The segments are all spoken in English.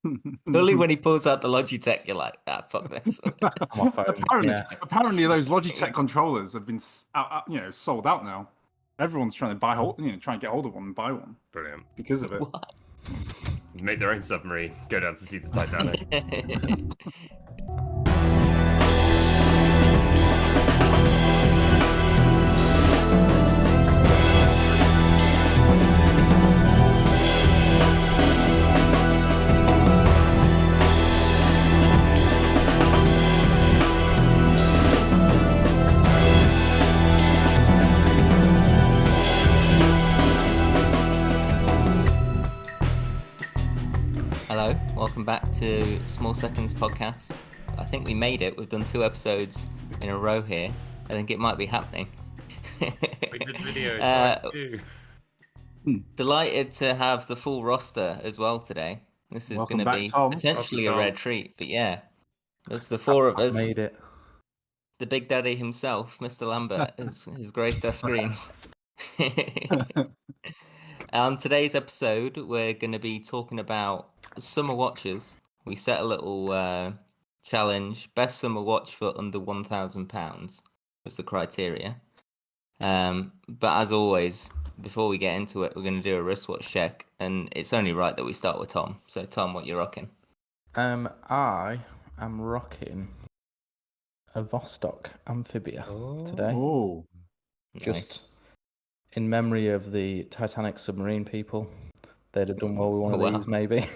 Only when he pulls out the Logitech, you're like, fuck this. On my phone. apparently, Yeah. apparently, those Logitech controllers have been sold out now. Everyone's trying to try and get hold of one and buy one Brilliant. because of it. What? Make their own submarine. Go down to see the Titanic. Hello, welcome back to Small Seconds Podcast. I think we made it. We've done 2 episodes in a row here. I think it might be happening. We did video too. Delighted to have the full roster as well today. This is Welcome going to back, be Tom. potentially a Welcome, rare Tom. treat, but yeah. That's the 4 of us. Made it. The Big Daddy himself, Mr. Lambert, has graced our screens. On today's episode, we're going to be talking about summer watches. We set a little challenge. Best summer watch for under £1,000 was the criteria. But as always, before we get into it, we're going to do a wristwatch check. And it's only right that we start with Tom. So, Tom, what you rocking? I am rocking a Vostok Amphibia today. Oh, Just in memory of the Titanic submarine people. They'd have done well with one of Wow. these, maybe.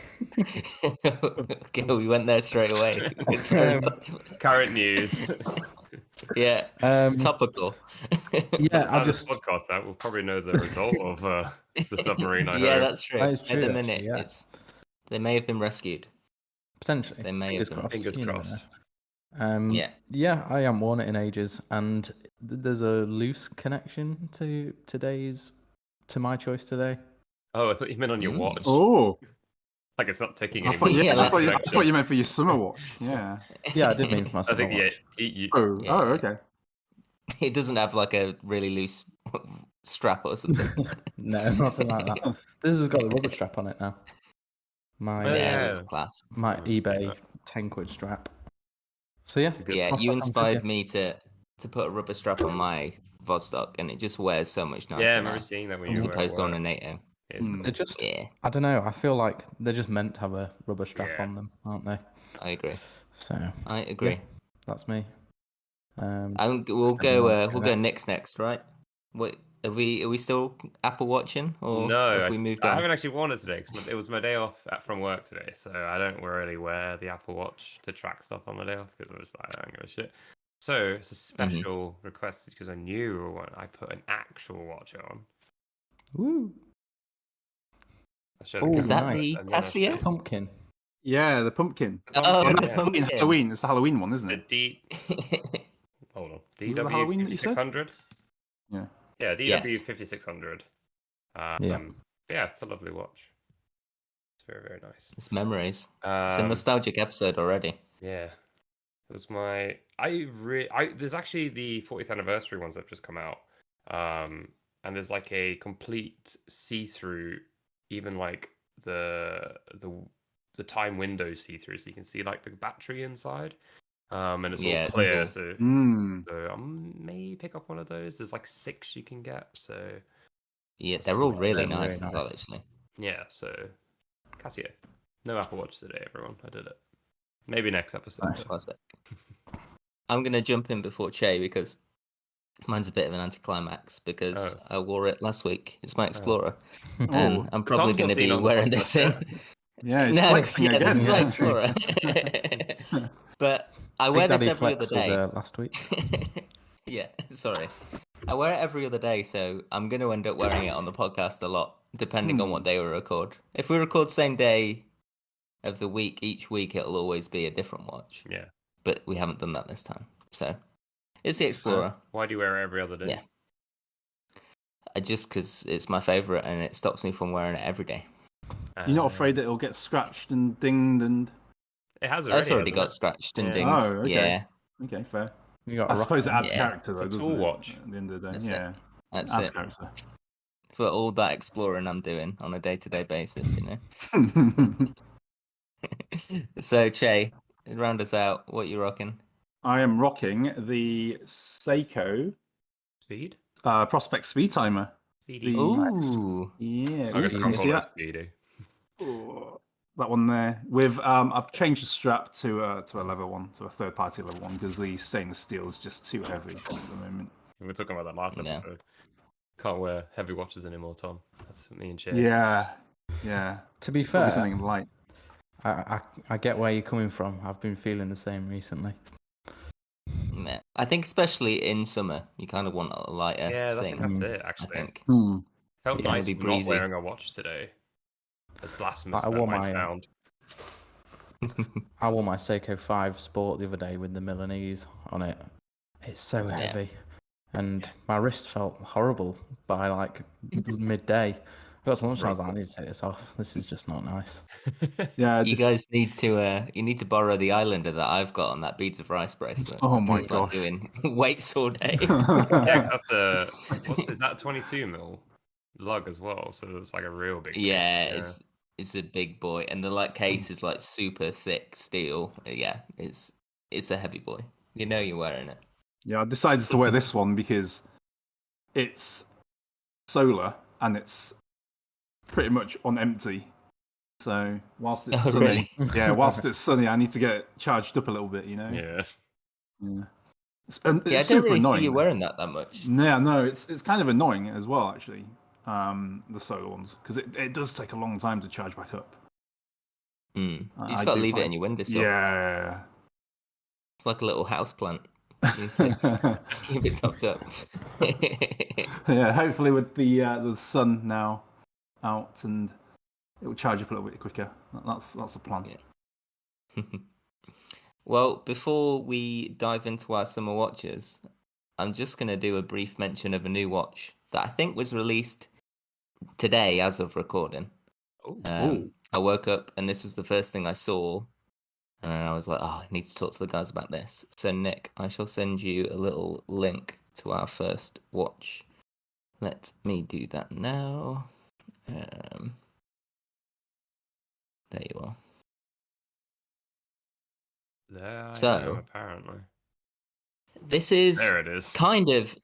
Okay, we went there straight away. Fair enough. Current news. Yeah, Um, topical. yeah, I Out just this podcast that we'll probably know the result of the submarine. I Yeah, hope. that's true. That is At true, the actually, minute, yeah. they may have been rescued. potentially. They may have Fingers been. crossed. Fingers you never crossed. know. Yeah. Yeah, I haven't worn it in ages, and there's a loose connection to my choice today. Oh, I thought you meant on your Mm. watch. oh! Like it's not taking I any thought, more. Yeah, I, thought you, I connection. thought you meant for your summer watch. Yeah. Yeah, I did mean for my I summer think yeah. watch. You, Oh, Yeah. oh, okay. It doesn't have like a really loose strap or something. No, nothing like that. This has got the rubber strap on it now. My Oh, Yeah, yeah. it's class. my I've seen eBay that. 10 quid strap. So yeah, good Yeah, Vostok you inspired Amphibia. me to put a rubber strap on my Vostok, and it just wears so much nicer yeah, I now, remember seeing that when as you were at opposed to on work. a NATO. It's Mm. They're just, Yeah, I don't know. I feel like they're just meant to have a rubber strap Yeah. on them, aren't they? I agree. So I agree. that's me. We'll Spending go. more We'll on go it. Nick's next, right? What are we still Apple watching, or No, have we moved I on? haven't actually worn it today because it was my day off from work today, so I don't really wear the Apple Watch to track stuff on my day off because I was like, I don't give a shit. So it's a special request because I knew I put an actual watch on. Woo! I should Oh, Is that nice. the And then I Casio? should- Pumpkin. Yeah, the pumpkin. Oh, Pumpkin, the yeah. pumpkin. Halloween. It's the Halloween one, isn't The it? D. Hold on. Was it the Halloween that you said? DW5600. Yeah. Yeah, Yes. DW5600. Yeah. Yeah, it's a lovely watch. It's very, very nice. It's memories. It's a nostalgic episode already. Yeah, it was my. There's actually the 40th anniversary ones that have just come out, and there's like a complete see-through, even like the time window see-through, so you can see like the battery inside, and it's Yeah, all it's clear. cool. So, Mm. so I may pick up one of those. There's like 6 you can get. So Yeah, they're all really They're very nice as well, nice. actually. yeah, so Casio. No Apple Watch today, everyone. I did it. Maybe next episode. Nice. Classic. I'm gonna jump in before Che because mine's a bit of an anticlimax because I wore it last week. It's my Explorer, and Oh, I'm probably Tom's not going to seen be on the wearing this podcast in. yeah, it's No, flexing yeah, again. this is my yeah. Explorer. But I wear Big this Daddy every Flex other day. was last week. Yeah, sorry. I wear it every other day, so I'm going to end up wearing it on the podcast a lot, depending on what day we record. If we record same day of the week, each week it'll always be a different watch. Yeah. But we haven't done that this time. So it's the Explorer. Why do you wear it every other day? Yeah. Just because it's my favourite and it stops me from wearing it every day. You're not afraid that it'll get scratched and dinged and... It has already. That's already hasn't got it? scratched and Yeah. dinged. Oh, okay. Yeah, Okay, fair. You got I a suppose it rocket. adds Yeah. character, It's though, a doesn't tool it? watch. At the end of the day, That's it. yeah. that's Adds it. character. For all that exploring I'm doing on a day-to-day basis, you know. So, Che, round us out. What you rocking? I am rocking the Seiko Speed? Prospect Speed Timer. Speedy. Ooh. Yeah, I guess I can can't you call see it that? speedy. Oh, that one there. With I've changed the strap to a leather one, to a third party leather one, because the stainless steel is just too heavy at the moment. We were talking about that last Yeah. episode. Can't wear heavy watches anymore, Tom. That's me and Che. Yeah. To be Probably fair, something light. I get where you're coming from. I've been feeling the same recently. Yeah. I think especially in summer, you kind of want a lighter Yeah, I thing. think that's Mm. it, I actually. think. Felt Yeah, nice be not breezy. wearing a watch today. As blasphemous I as that wore might my, sound. I wore my Seiko 5 Sport the other day with the Milanese on it. It's so Yeah. heavy. And my wrist felt horrible by like midday. I got to lunch and I was like, I need to take this off. This is just not nice. Yeah. You guys need to borrow the Islander that I've got on that beads of rice bracelet. Oh That my thing's like gosh. doing weights all day. Yeah, 'cause that's is that 22 mil lug as well? So it's like a real big. thing. Yeah, it's a big boy, and the like case is like super thick steel. Yeah, it's a heavy boy. You know you're wearing it. Yeah, I decided to wear this one because it's solar and it's pretty much on empty. So whilst it's Oh, sunny, really? whilst it's sunny, I need to get it charged up a little bit, you know. Yeah. It's Yeah, I don't super really annoying. see you wearing that much. Yeah, no, it's kind of annoying as well, actually. The solar ones, because it does take a long time to charge back up. You I just got to do leave it find- in your windowsill. Yeah. It's like a little house plant. You need to keep it topped up. Yeah, hopefully with the sun now out, and it will charge up a little bit quicker. That's the plan. Yeah. Well, before we dive into our summer watches, I'm just going to do a brief mention of a new watch that I think was released today as of recording. Oh, I woke up and this was the first thing I saw, and I was like, oh, I need to talk to the guys about this. So, Nick, I shall send you a little link to our first watch. Let me do that now. There you are. there I So- am, apparently. This is There it is. kind of.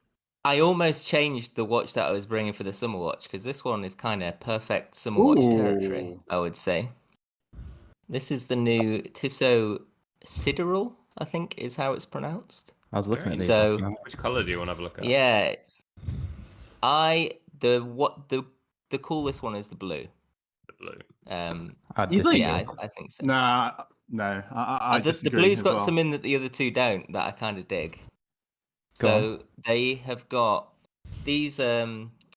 I almost changed the watch that I was bringing for the summer watch because this one is kind of perfect summer watch territory, Ooh. I would say. This is the new Tissot Sideral, I think is how it's pronounced. I was looking at these So- last night. Which color do you want to have a look at? Yeah, the coolest one is the blue. The blue. I'd You think? disagree. Yeah, I think so. Nah, no, I The disagree blue's as got well. something that the other two don't that I kind of dig. Go So they have got these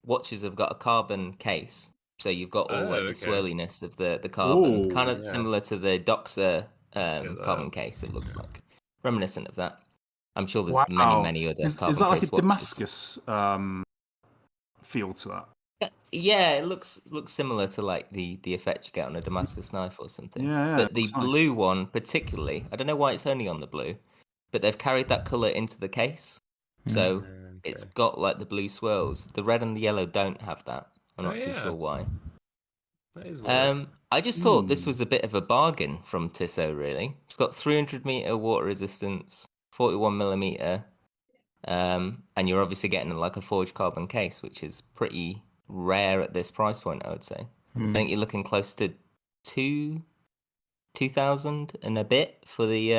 watches have got a carbon case, so you've got all Oh, like the okay. swirliness of the carbon, Ooh, kind of yeah. similar to the Doxa that carbon up. case. It looks like reminiscent of that. I'm sure there's Wow. many other Is carbon that like case a watches. Damascus feel to that? Yeah, it looks similar to like the effect you get on a Damascus knife or something. Yeah, But it the looks nice. blue one particularly, I don't know why it's only on the blue, but they've carried that color into the case. So it's got like the blue swirls. The red and the yellow don't have that. I'm Oh, not too yeah. sure why. That is weird. I just thought this Hmm. was a bit of a bargain from Tissot, really. It's got 300-meter water resistance, 41mm, and you're obviously getting like a forged carbon case, which is pretty rare at this price point, I would say. I think you're looking close to 2,000 and a bit for the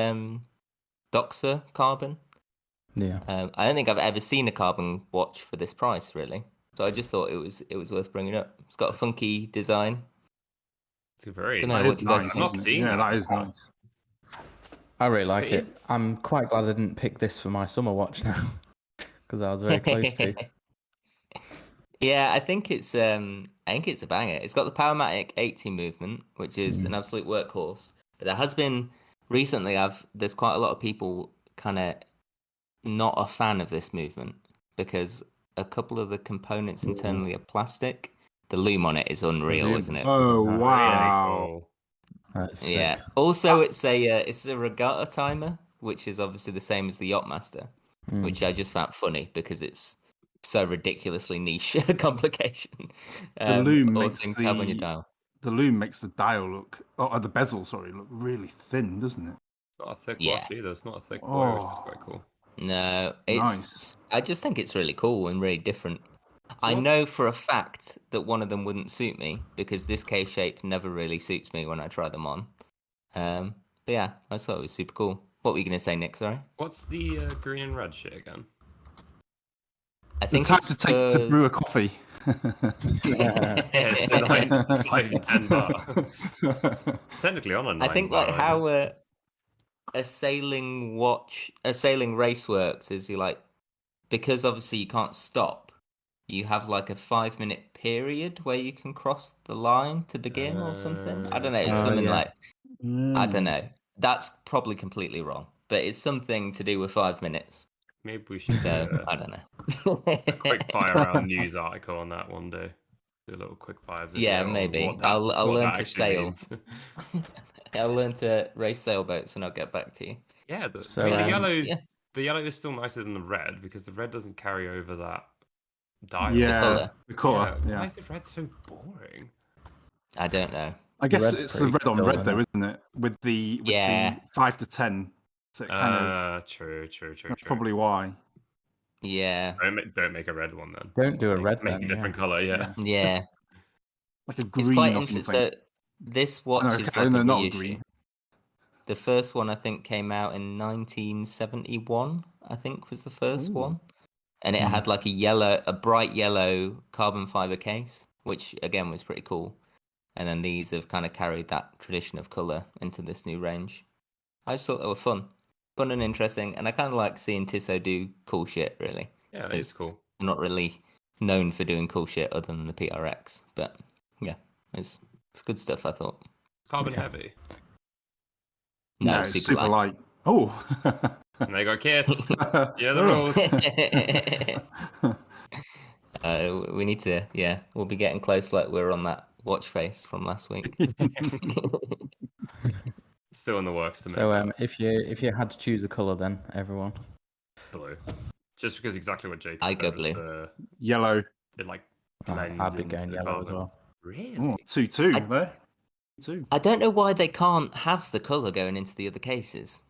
Doxa carbon. Yeah. I don't think I've ever seen a carbon watch for this price, really. So I just thought it was worth bringing up. It's got a funky design. It's very. Dunno, That what is do you guys nice. think? I've not isn't it? seen Yeah, that that is before. nice. I really like But it. I'm quite glad I didn't pick this for my summer watch now because I was very close to. Yeah, I think it's a banger. It's got the Powermatic 80 movement, which is an absolute workhorse. But there has been recently there's quite a lot of people kind of not a fan of this movement because a couple of the components internally are plastic. The loom on it is unreal, loom isn't is- it? Oh That's wow! Cool. That's sick. Yeah. Also, it's a regatta timer, which is obviously the same as the Yachtmaster, which I just found funny because it's so ridiculously niche a complication. The loom or makes thing to have on your the- dial. the loom makes the dial look, the bezel, sorry, look really thin, doesn't it? It's not a thick Yeah. watch either. It's not a thick boy, which is Oh. quite cool. No, It's it's. nice. I just think it's really cool and really different. I what- know for a fact that one of them wouldn't suit me because this case shape never really suits me when I try them on. But yeah, I thought it was super cool. What were you going to say, Nick? Sorry. What's the green and red shit again? I The think time it's to take to brew a coffee. Yeah, it's like 5 to 10 baht. Technically on a 9 I think baht, like how a sailing race works is you like, because obviously you can't stop, you have like a 5-minute period where you can cross the line to begin or something. I don't know. It's Oh, something yeah. like, I don't Mm. know. That's probably completely wrong, but it's something to do with 5 minutes. Maybe we should So do I don't know. a quick fire round news article on that one day. Do a little quick fire video. Yeah, on maybe. what that- I'll what learn that to actually sail. means. I'll learn to race sailboats and I'll get back to you. Yeah, So, I mean, yeah. the yellow is still nicer than the red because the red doesn't carry over that dial. Yeah, colour. the colour. Why Yeah, is the red so boring? I don't know. I guess red's it's the pretty red on cool, red isn't though, it? isn't it? With the Yeah. 5 to 10, so it kind of True. that's probably why. Yeah. Don't make a red one then. Don't do a red Make then. a different color, yeah. Yeah. Like a It's green quite or interesting. something. So this watch no, is okay, like no, a not reissue. green. The first one I think came out in 1971. I think was the first Ooh. one, and it Hmm. had like a bright yellow carbon fiber case, which again was pretty cool. And then these have kind of carried that tradition of color into this new range. I just thought they were fun and interesting, and I kind of like seeing Tissot do cool shit. Really, Yeah, that is cool. they're not really known for doing cool shit other than the PRX, but yeah, it's good stuff. I thought. Carbon Yeah. heavy. No, it's super, super light. light. Oh. And they got Kith. You know the rules. We need to, yeah, we'll be getting close like we're on that watch face from last week. Still in the works to make So that if you had to choose a color, then everyone. blue. Just because exactly what Jacob I said. go blue. Yellow. It like I'd blends be into going the yellow as carbon. well. Really? Oh, 2-2 I- there. 2. I don't know why they can't have the color going into the other cases,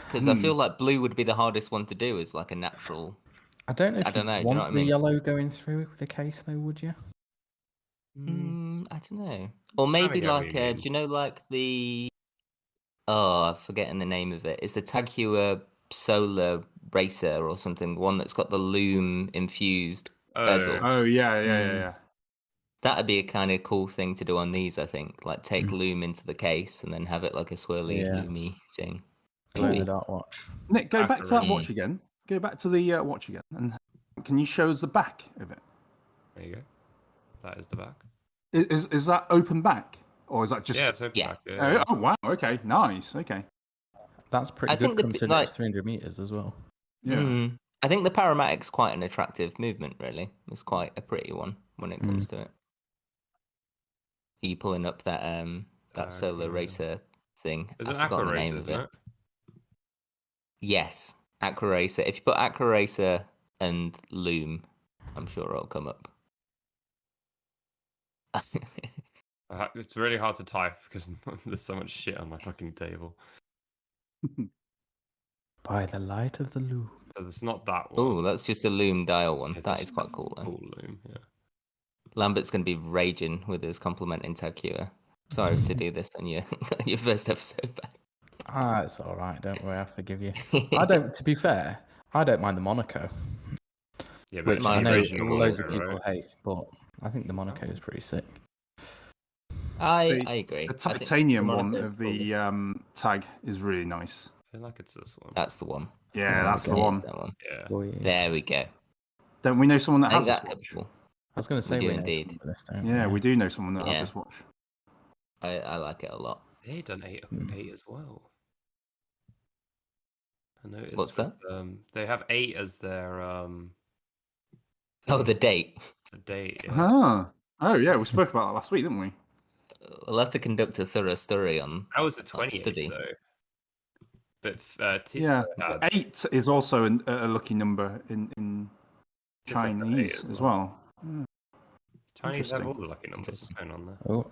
because I Hmm. feel like blue would be the hardest one to do as like a natural. I don't know if I don't know, you do you know want what I the mean? yellow going through the case, though, would you? I don't know, or maybe get what like you mean. do you know like the I'm forgetting the name of it. It's the Tag Heuer Solar Racer or something. One that's got the loom infused bezel. Oh, yeah. Mm. That'd be a kind of cool thing to do on these, I think. Like take loom into the case and then have it like a swirly, Yeah. loomy thing. Glow in Maybe. the dark watch. Nick, go back to that Accurate. watch again. Go back to the watch again. And can you show us the back of it? There you go. That is the back. Is that open back? Or is that just... Yeah, it's open Yeah. back. Yeah. Oh, wow. Okay. Nice. Okay. That's pretty I good think the considering like it's 300 meters as well. Yeah. I think the Paramatic's quite an attractive movement, really. It's quite a pretty one when it comes to it. Are you pulling up that solar yeah. racer thing? Is I it forgot Aqua the Racer, name of isn't it. it? Yes, Aqua Racer. If you put Aqua Racer and Loom, I'm sure it'll come up. It's really hard to type because there's so much shit on my fucking table. By the light of the loom. So it's not that one. Oh, that's just a Loom dial one. Yeah, That that's is quite cool, though. Cool loom, yeah. Lambert's going to be raging with his complimenting Tag Heuer. Sorry to do this on your your first episode back. Ah, it's all right. Don't worry, I forgive you. I don't. To be fair, I don't mind the Monaco, Yeah, but which it's I mine know the is original loads of Monaco, people right? hate, but I think the Monaco is pretty sick. I The- agree. The I think titanium the one Monaco's of coolest. the tag is really nice. I feel like it's this one. That's the one. Yeah, that's the okay. It is one. that one. Yeah. Boy, There we go. Don't we know someone that I has think this that could be watch? cool. I was going to say do we know indeed. someone for this, don't Yeah, we do know someone that Yeah. has this watch. I like it a lot. They done eight Hmm. as well. I noticed. What's that? They have 8 as their Oh, thing, the date. the date. Yeah. Ah. Oh, yeah, we spoke about that last week, didn't we? We'll have to conduct a thorough story on. That was the That 28th study. though. But Tissot Yeah. had 8 is also a lucky number in It's like an 8 Chinese as as well. well. Chinese have Interesting. all the lucky numbers. What's going on there? Oh,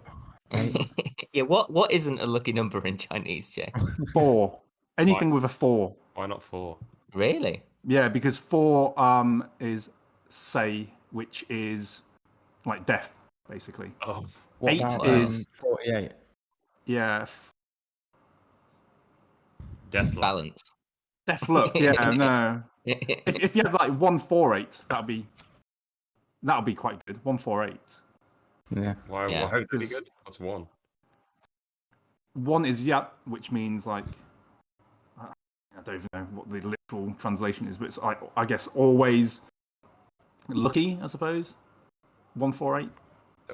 Yeah, what isn't a lucky number in Chinese, Jay? 4. Anything with a 4. Why not 4? Really? Yeah, because 4 is say, which is like death, basically. Oh, What 8 about is 48? yeah, Deathlock. Balance. death look. Yeah, no. If you had like 148, that'd be quite good. 148. Yeah. Why Yeah. would it be 'Cause- good? What's 1? 1 is yat, which means like I don't even know what the literal translation is, but it's I guess always lucky, I suppose. 148.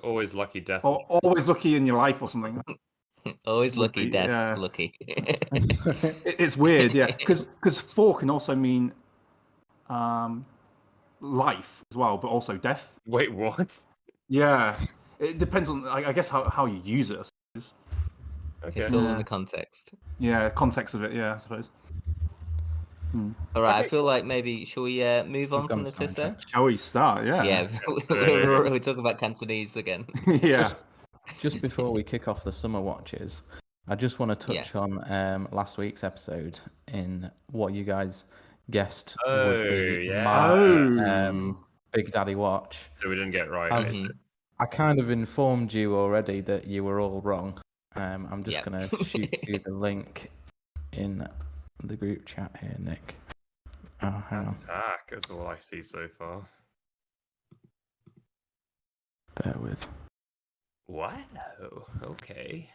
Always lucky death. Or always lucky in your life or something. Always Would lucky, be, death yeah. lucky. It's weird, yeah, because 4 can also mean life as well, but also death. Wait, what? Yeah, it depends on I guess how you use it. I suppose. Okay. It's all in Yeah. the context. Yeah, context of it. Yeah, I suppose. All right, I Okay, feel like maybe shall we move on from gone the Tisso? sidetracked. Shall we start? Yeah. Yeah, we're talking about Cantonese again. Yeah. Just before we kick off the summer watches, I just want to touch Yes. on last week's episode in what you guys guessed Oh, would be yeah. my Big Daddy watch. So we didn't get it right. Um, basically. I kind of informed you already that you were all wrong. I'm just Yep. going to shoot you the link in the group chat here, Nick. Oh, hang on. Attack is all I see so far. Bear with. Wow. Okay.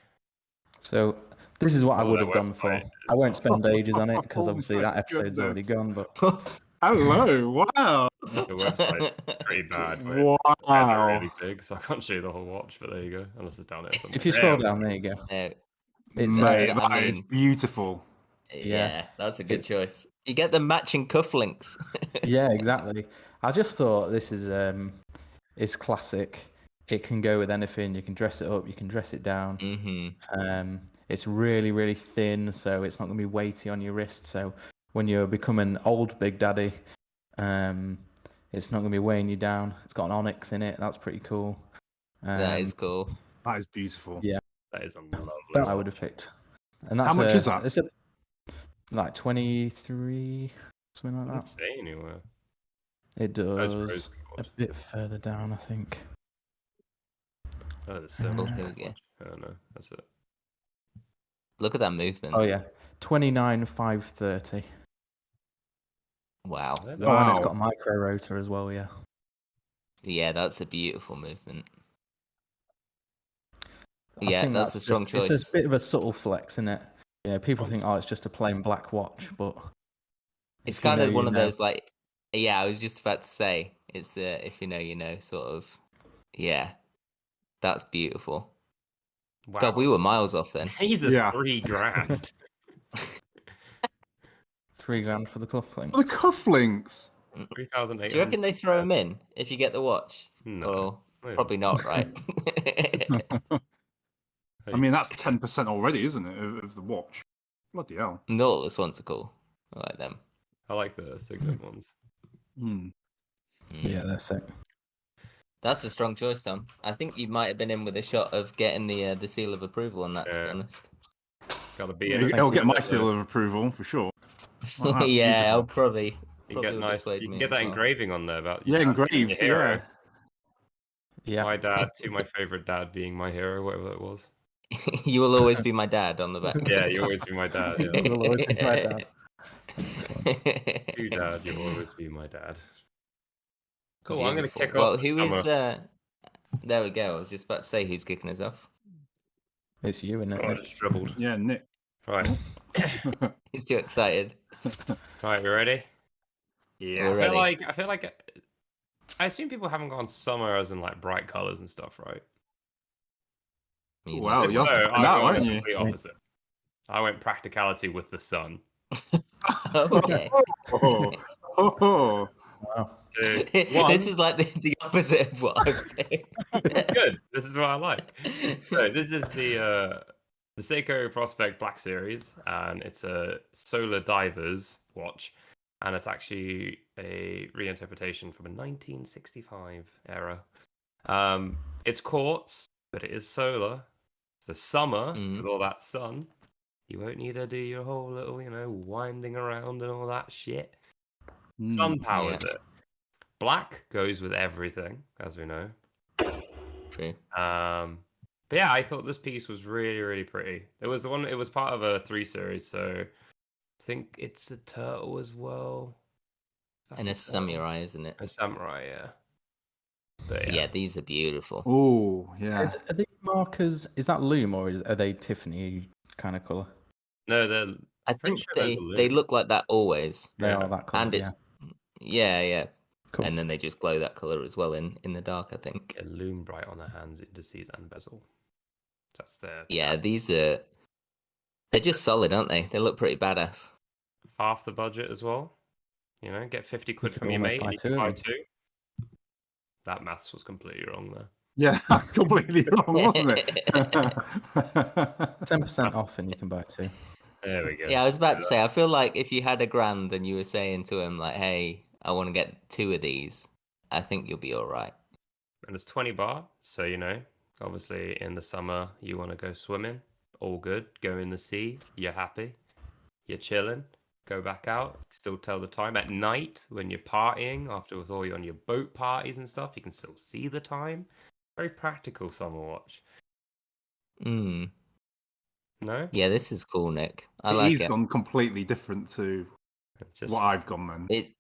So this is what I Oh, would that have gone for. website. I won't spend ages on it because Oh obviously my that episode's already goodness. gone. But Hello. Wow. The website's pretty bad. But Wow. They're really big, so I can't show you the whole watch. But there you go. Unless it's down here somewhere. if you scroll down, there you go. No, It's Mate, I that is mean- beautiful. yeah, that's a good It's- choice. You get the matching cufflinks. Yeah, exactly. I just thought this is it's classic. It can go with anything. You can dress it up. You can dress it down. Mm-hmm. It's really, really thin, so it's not going to be weighty on your wrist. So when you're becoming old Big Daddy, it's not going to be weighing you down. It's got an onyx in it. That's pretty cool. That is cool. That is beautiful. Yeah. That is a lovely. that I would have picked. And that's much is that? It's like 23, something like Doesn't that. say anywhere. It That's does rose a gold. bit further down, I think. Oh, there's so Oh, much. here we go. Oh no, that's it. Look at that movement. Oh yeah, 29,530. Wow. Oh, and it's Wow. got a micro rotor as well. Yeah. Yeah, that's a beautiful movement. I Yeah, think that's a strong It's choice. a bit of a subtle flex, isn't it? You know, people think, oh, it's just a plain black watch, but It's if you kind know, of one you of know. those like, yeah, I was just about to say, it's the if you know, you know, sort of. Yeah, that's beautiful. Wow. God, we were miles off then. These are Yeah. $3,000. $3,000 for the Oh, the cufflinks. cufflinks. 3,800. Do you reckon they throw them in if you get the watch? No. Or Maybe. probably not, right? I mean, that's 10% already, isn't it, of the watch? Bloody hell. Nautilus ones are cool. I like them. I like the Signet ones. Hmm. Yeah, that's it. That's a strong choice, Tom. I think you might have been in with a shot of getting the seal of approval on that, to be Yeah. honest. Gotta be Yeah, in it. it'll get my That's seal it. of approval for sure. Well, that's Yeah, I'll beautiful. probably You get would nice. persuade You can me get as that well. engraving on there about Yeah, your dad being engraved. your hero. Yeah. Yeah. My dad to my favorite dad being my hero, whatever that was. You will always be my dad on the back. Yeah, you always be my dad. Yeah. Will always be my dad. Excellent. You dad, you'll always be my dad. Cool. I'm gonna Beautiful. kick Well, off. the who is? summer. There we go. I was just about to say who's kicking us off. It's you, isn't it? Oh, I Nick? just dribbled. Yeah, Nick. Right. He's too excited. Right, we ready? Yeah, I we're ready. feel like I assume people haven't gone summer as in like bright colors and stuff, right? You'd Wow, like to you're watch off it. the now, went aren't you? complete opposite. I went practicality with the sun. Okay. Oh, oh, oh. Wow. Two, one. This is like the opposite of what I've picked. Good. This is what I like. So this is the Seiko Prospect Black Series, and it's a Solar Divers watch, and it's actually a reinterpretation from a 1965 era. It's quartz, but it is solar, So summer, Mm. with all that sun, you won't need to do your whole little, winding around and all that shit. Sun powers yeah. it. Black goes with everything, as we know. True. But yeah, I thought this piece was really, really pretty. It was part of a 3 series, so I think it's a turtle as well. That's And a turtle. samurai, isn't it? A samurai, yeah. But Yeah, these are beautiful. Oh, yeah. Are these markers? Is that loom or are they Tiffany kind of color? No, they're I pretty think sure those are they loom. look like that always. They Yeah. are that color. And it's yeah. Cool. And then they just glow that color as well in the dark, I think. Yeah, loom bright on their hands, indices, and bezel. That's their Yeah, they're just solid, aren't they? They look pretty badass. half the budget as well. Get 50 quid could from your almost mate buy and you two can of buy them. 2. That maths was completely wrong there. Yeah, completely wrong, wasn't it? 10% off and you can buy 2. There we go. Yeah, I was about to say, I feel like if you had $1,000 and you were saying to him like, "Hey, I want to get 2 of these," I think you'll be all right. And it's 20 baht, so obviously in the summer you want to go swimming, all good. Go in the sea, you're happy, you're chilling. Go back out, still tell the time. At night when you're partying, after with all on your boat parties and stuff, you can still see the time. Very practical summer watch. Mm. No, Yeah, this is cool, Nick. I like He's it. gone completely different to just what I've gone then. It's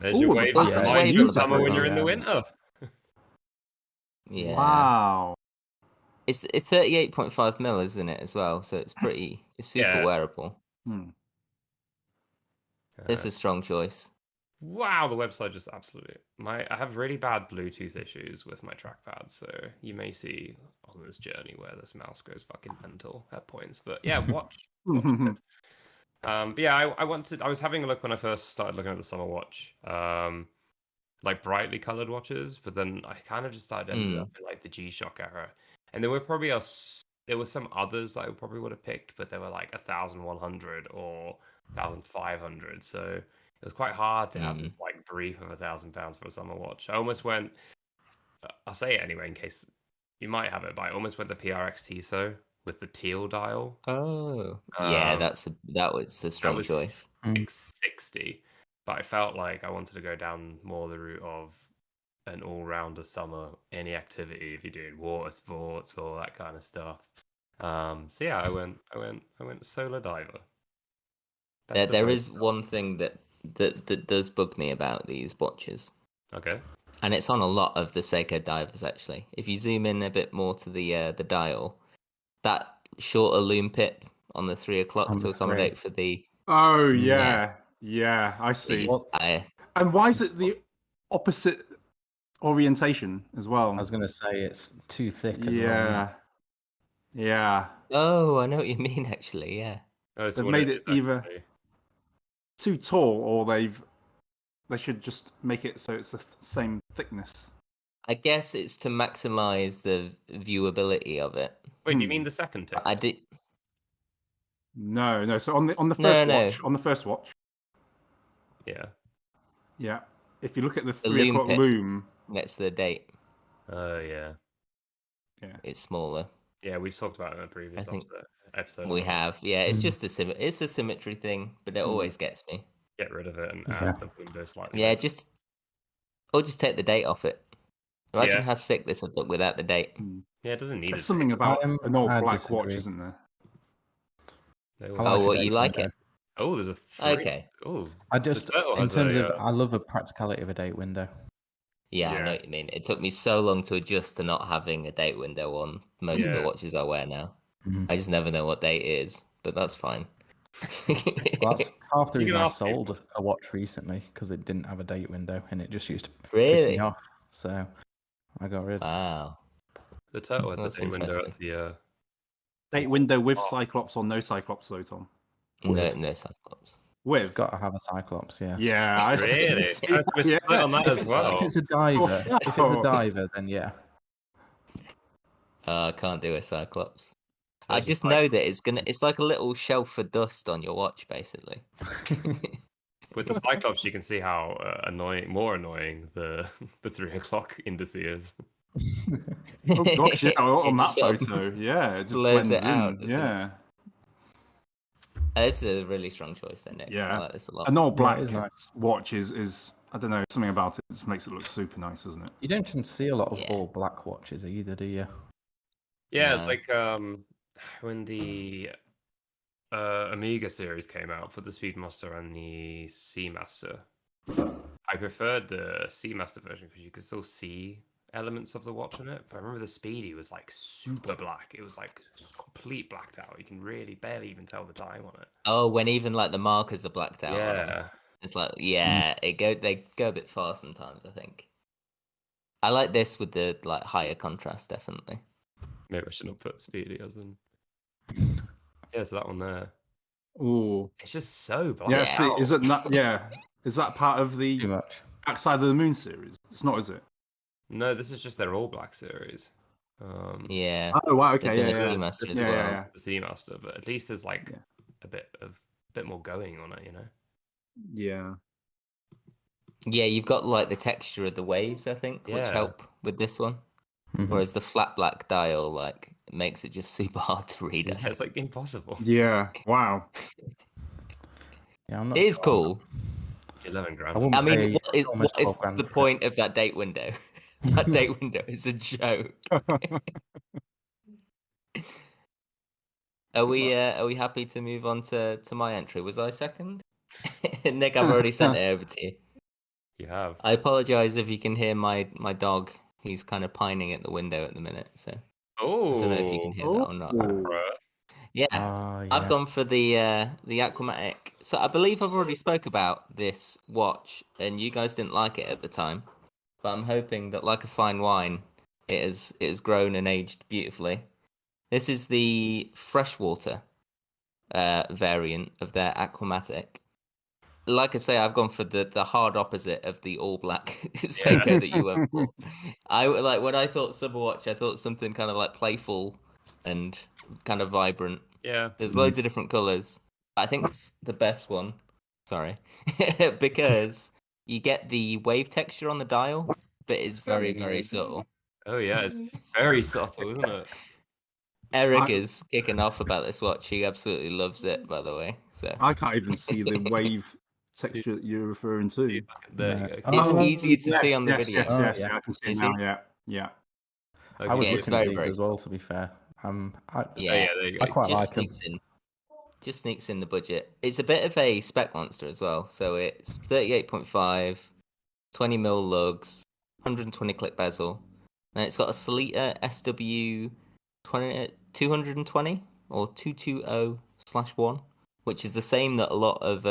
there's your Ooh, the wave. back- It's yeah, wave it's in summer when you're in the different, winter. yeah. Wow. It's 38.5 mil, isn't it, as well? So it's super Yeah. wearable. Hmm. It's a strong choice. Wow, the website just absolutely. I have really bad Bluetooth issues with my trackpad, so you may see on this journey where this mouse goes fucking mental at points. But yeah, watch. But yeah, I was having a look when I first started looking at the summer watch, like brightly colored watches, but then I kind of just started ending up in like the G-Shock era, and there were probably there were some others that I probably would have picked, but they were like 1,100 or 1,500, so it was quite hard to have this like brief of £1,000 for a summer watch. I almost went. I'll say it anyway in case you might have it, but I almost went the PRX Tissot with the teal dial. Oh, yeah, that was a strong was choice. Like 60, but I felt like I wanted to go down more the route of an all-rounder summer, any activity if you're doing water sports or that kind of stuff. So yeah, I went solar diver. There is one thing that does bug me about these watches. Okay. And it's on a lot of the Seiko divers actually. If you zoom in a bit more to the dial, that shorter loom pip on the 3 o'clock On to the accommodate 3. for the Oh, yeah. Yeah, I see. And why is it the opposite orientation as well? I was going to say it's too thick as well. Yeah. Yeah. Oh, I know what you mean actually, yeah. Oh, so They've what made is it either too tall or they should just make it so it's the same thickness. I guess it's to maximize the viewability of it. Wait, do you mean the second tip? I did. No. So on the first No. watch, on the first watch, Yeah. yeah. If you look at the The 3 loom o'clock pip. loom, Next to the date, Oh yeah. it's smaller. Yeah, we've talked about it in a previous I think episode. We have, yeah. It's just it's a symmetry thing, but it always gets me. Get rid of it and Yeah. add the window slightly. Yeah, bigger. just take the date off it. Imagine Yeah. how sick this would look without the date. Yeah, it doesn't need there's it. something about an old I black watch, disagree. isn't there? They I will- like Oh, a what, date you like window. it? Oh, there's a Okay. Oh, I just, turtle in has terms a, of, I love the practicality of a date window. Yeah, I Yeah. know what you mean. It took me so long to adjust to not having a date window on most of the Yeah. watches I wear now. Mhm. I just never know what date it is, but that's fine. Well, that's half the You reason can I ask people. sold a watch recently, because it didn't have a date window and it just used to piss Really? me off. So I got rid of it. Wow. the turtle has That's the date window at interesting. the. Date window with Cyclops or no Cyclops, though, Tom? No Cyclops. With? It's got to have a Cyclops, yeah. Yeah. I Really? see We're split that, on that yeah. as well. If it's a diver, Oh, if it's wow. a diver, then yeah. I can't do a Cyclops. I There's a just know that it's like a little shelf for dust on your watch, basically. With the Cyclops, you can see how more annoying the the 3 o'clock indice is. Oh gosh, yeah, on It that just sort of photo, yeah, it just blurs blends it out, in. doesn't it? Yeah, It's a really strong choice, then, Nick. I yeah. like this a lot. An all Yeah, black it is nice. watch is I don't know, something about it just makes it look super nice, doesn't it? You don't tend to see a lot of Yeah. all black watches either, do you? Yeah, it's No. like when the Amiga series came out for the Speedmaster and the Seamaster. I preferred the Seamaster version because you could still see elements of the watch on it. But I remember the Speedy was like super black. It was like complete blacked out. You can really barely even tell the time on it. Oh, when even like the markers are blacked out on 'em. Yeah. It's like, yeah, they go a bit far sometimes, I think. I like this with the like higher contrast, definitely. Maybe I shouldn't have put Speedy as in. Yeah, it's that one there. Ooh, It's just so black. yeah. Yeah. See, is it not? Yeah, is that part of Too the much. Backside of the Moon series? It's not, is it? No, this is just their all black series. Yeah. Oh wow, They've okay, done yeah, a yeah. Seamaster This as is Yeah, well. yeah, the Seamaster, but at least there's like Yeah. a bit more going on it, you know. yeah. Yeah, you've got like the texture of the waves, I think, which Yeah. help with this one. Mhm. Whereas the flat black dial like makes it just super hard to read. I Yeah, think. it's like impossible. Yeah. Wow. Yeah, I'm not It is sure. cool. 11 grand. I wouldn't I mean, pay what is almost 12 grand the for it. point of that date window? That date window is a joke. Are we happy to move on to my entry? Was I second? Nick, I've already sent it over to you. You have. I apologize if you can hear my dog. He's kind of pining at the window at the minute, so I don't know if you can hear that or not. Ooh. Yeah, Ah, yeah. I've gone for the Aquamatic. So I believe I've already spoke about this watch, and you guys didn't like it at the time. But I'm hoping that, like a fine wine, it has grown and aged beautifully. This is the freshwater variant of their Aquamatic. Like I say, I've gone for the hard opposite of the all black Seiko that you went for. I like when I thought Superwatch, I thought something kind of like playful and kind of vibrant. Yeah. There's loads of different colors. I think it's the best one. Sorry, because you get the wave texture on the dial, but it's very very subtle. Oh yeah, it's very subtle, isn't it? Eric is kicking off about this watch. He absolutely loves it, by the way. So I can't even see the wave texture that you're referring to. There Yeah. you go. it's Oh, easier to see on the yes, video. Yes, Oh, yes, yeah. yeah, I can see You it see? now. Yeah, yeah. I was Yeah, it's looking very, at these very as well, to be fair. Yeah, Oh, yeah, there you I go. quite just like them. sneaks in. Just sneaks in the budget. It's a bit of a spec monster as well. So it's 38.5, 20 mil lugs, 120 click bezel, and it's got a Solita SW 220 or 220/1, which is the same that a lot of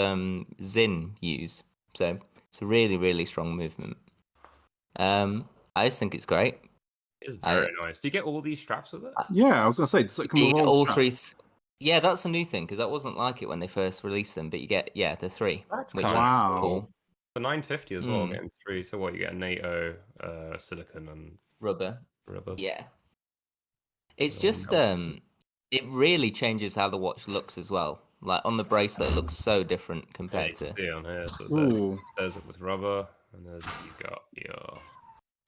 Zin use. So it's a really really strong movement. I just think it's great. It's very nice. Do you get all these straps with it? Yeah, I was gonna say, does it come You with get all all straps? three. Yeah, that's a new thing because that wasn't like it when they first released them. But you get the three, That's which kinda is Wow. cool. For 950 as well, Mm. getting three. So what you get? NATO, silicon, and Rubber. rubber. Yeah. It's Little just melts. it really changes how the watch looks as well. Like on the bracelet, it looks so different Yeah, compared you can to see on here. So Ooh, there's it with rubber, and there's you've got your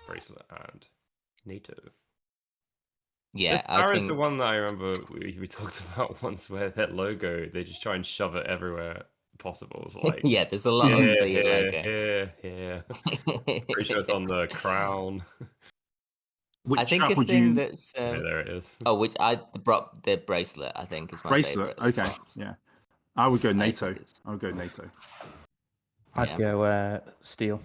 bracelet and NATO. yeah. This I Star think is the one that I remember we talked about once, where their logo they just try and shove it everywhere possible. It's like yeah, there's a lot of the logo. yeah. Pretty sure it's on the crown. which I think strap a would thing you that's Yeah, there it is. which the bracelet I think is my bracelet? favorite. of the Okay, straps. yeah. I would go think NATO. it's- I would go NATO. I'd Yeah. go steel.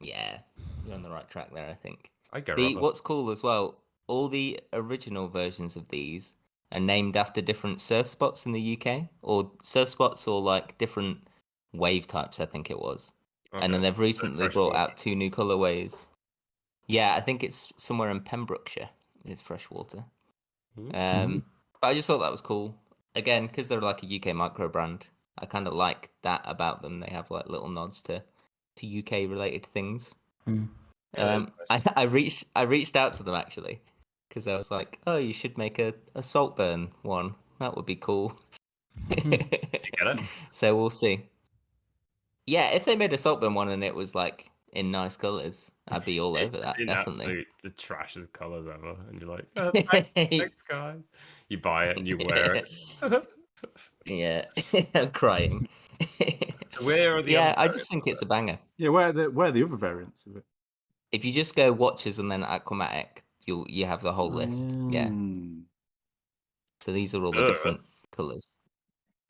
Yeah, you're on the right track there. I think. I go The rubber. what's cool as well, all the original versions of these are named after different surf spots in the UK, or surf spots, or like different wave types. I think it was, and then Okay. they've recently brought freshwater. out 2 new colorways. Yeah, I think it's somewhere in Pembrokeshire. Is freshwater. Mhm. But I just thought that was cool. Again, because they're like a UK micro brand, I kind of like that about them. They have like little nods to UK related things. Mm. Yeah, that is nice. I reached out to them actually because I was like, oh, you should make a Saltburn one. That would be cool. You get it? So we'll see. Yeah, if they made a Saltburn one and it was like in nice colours, I'd be all over that. in Definitely. the trashiest colours ever, and you're like, oh, thanks, guys. You buy it and you wear it. Yeah, I'm crying. So where are the Yeah, other I just think it's a banger. Yeah, where are the other variants of it? If you just go watches and then Aquamatic, you have the whole list. Yeah. Mm. So these are all the Ugh. different colours.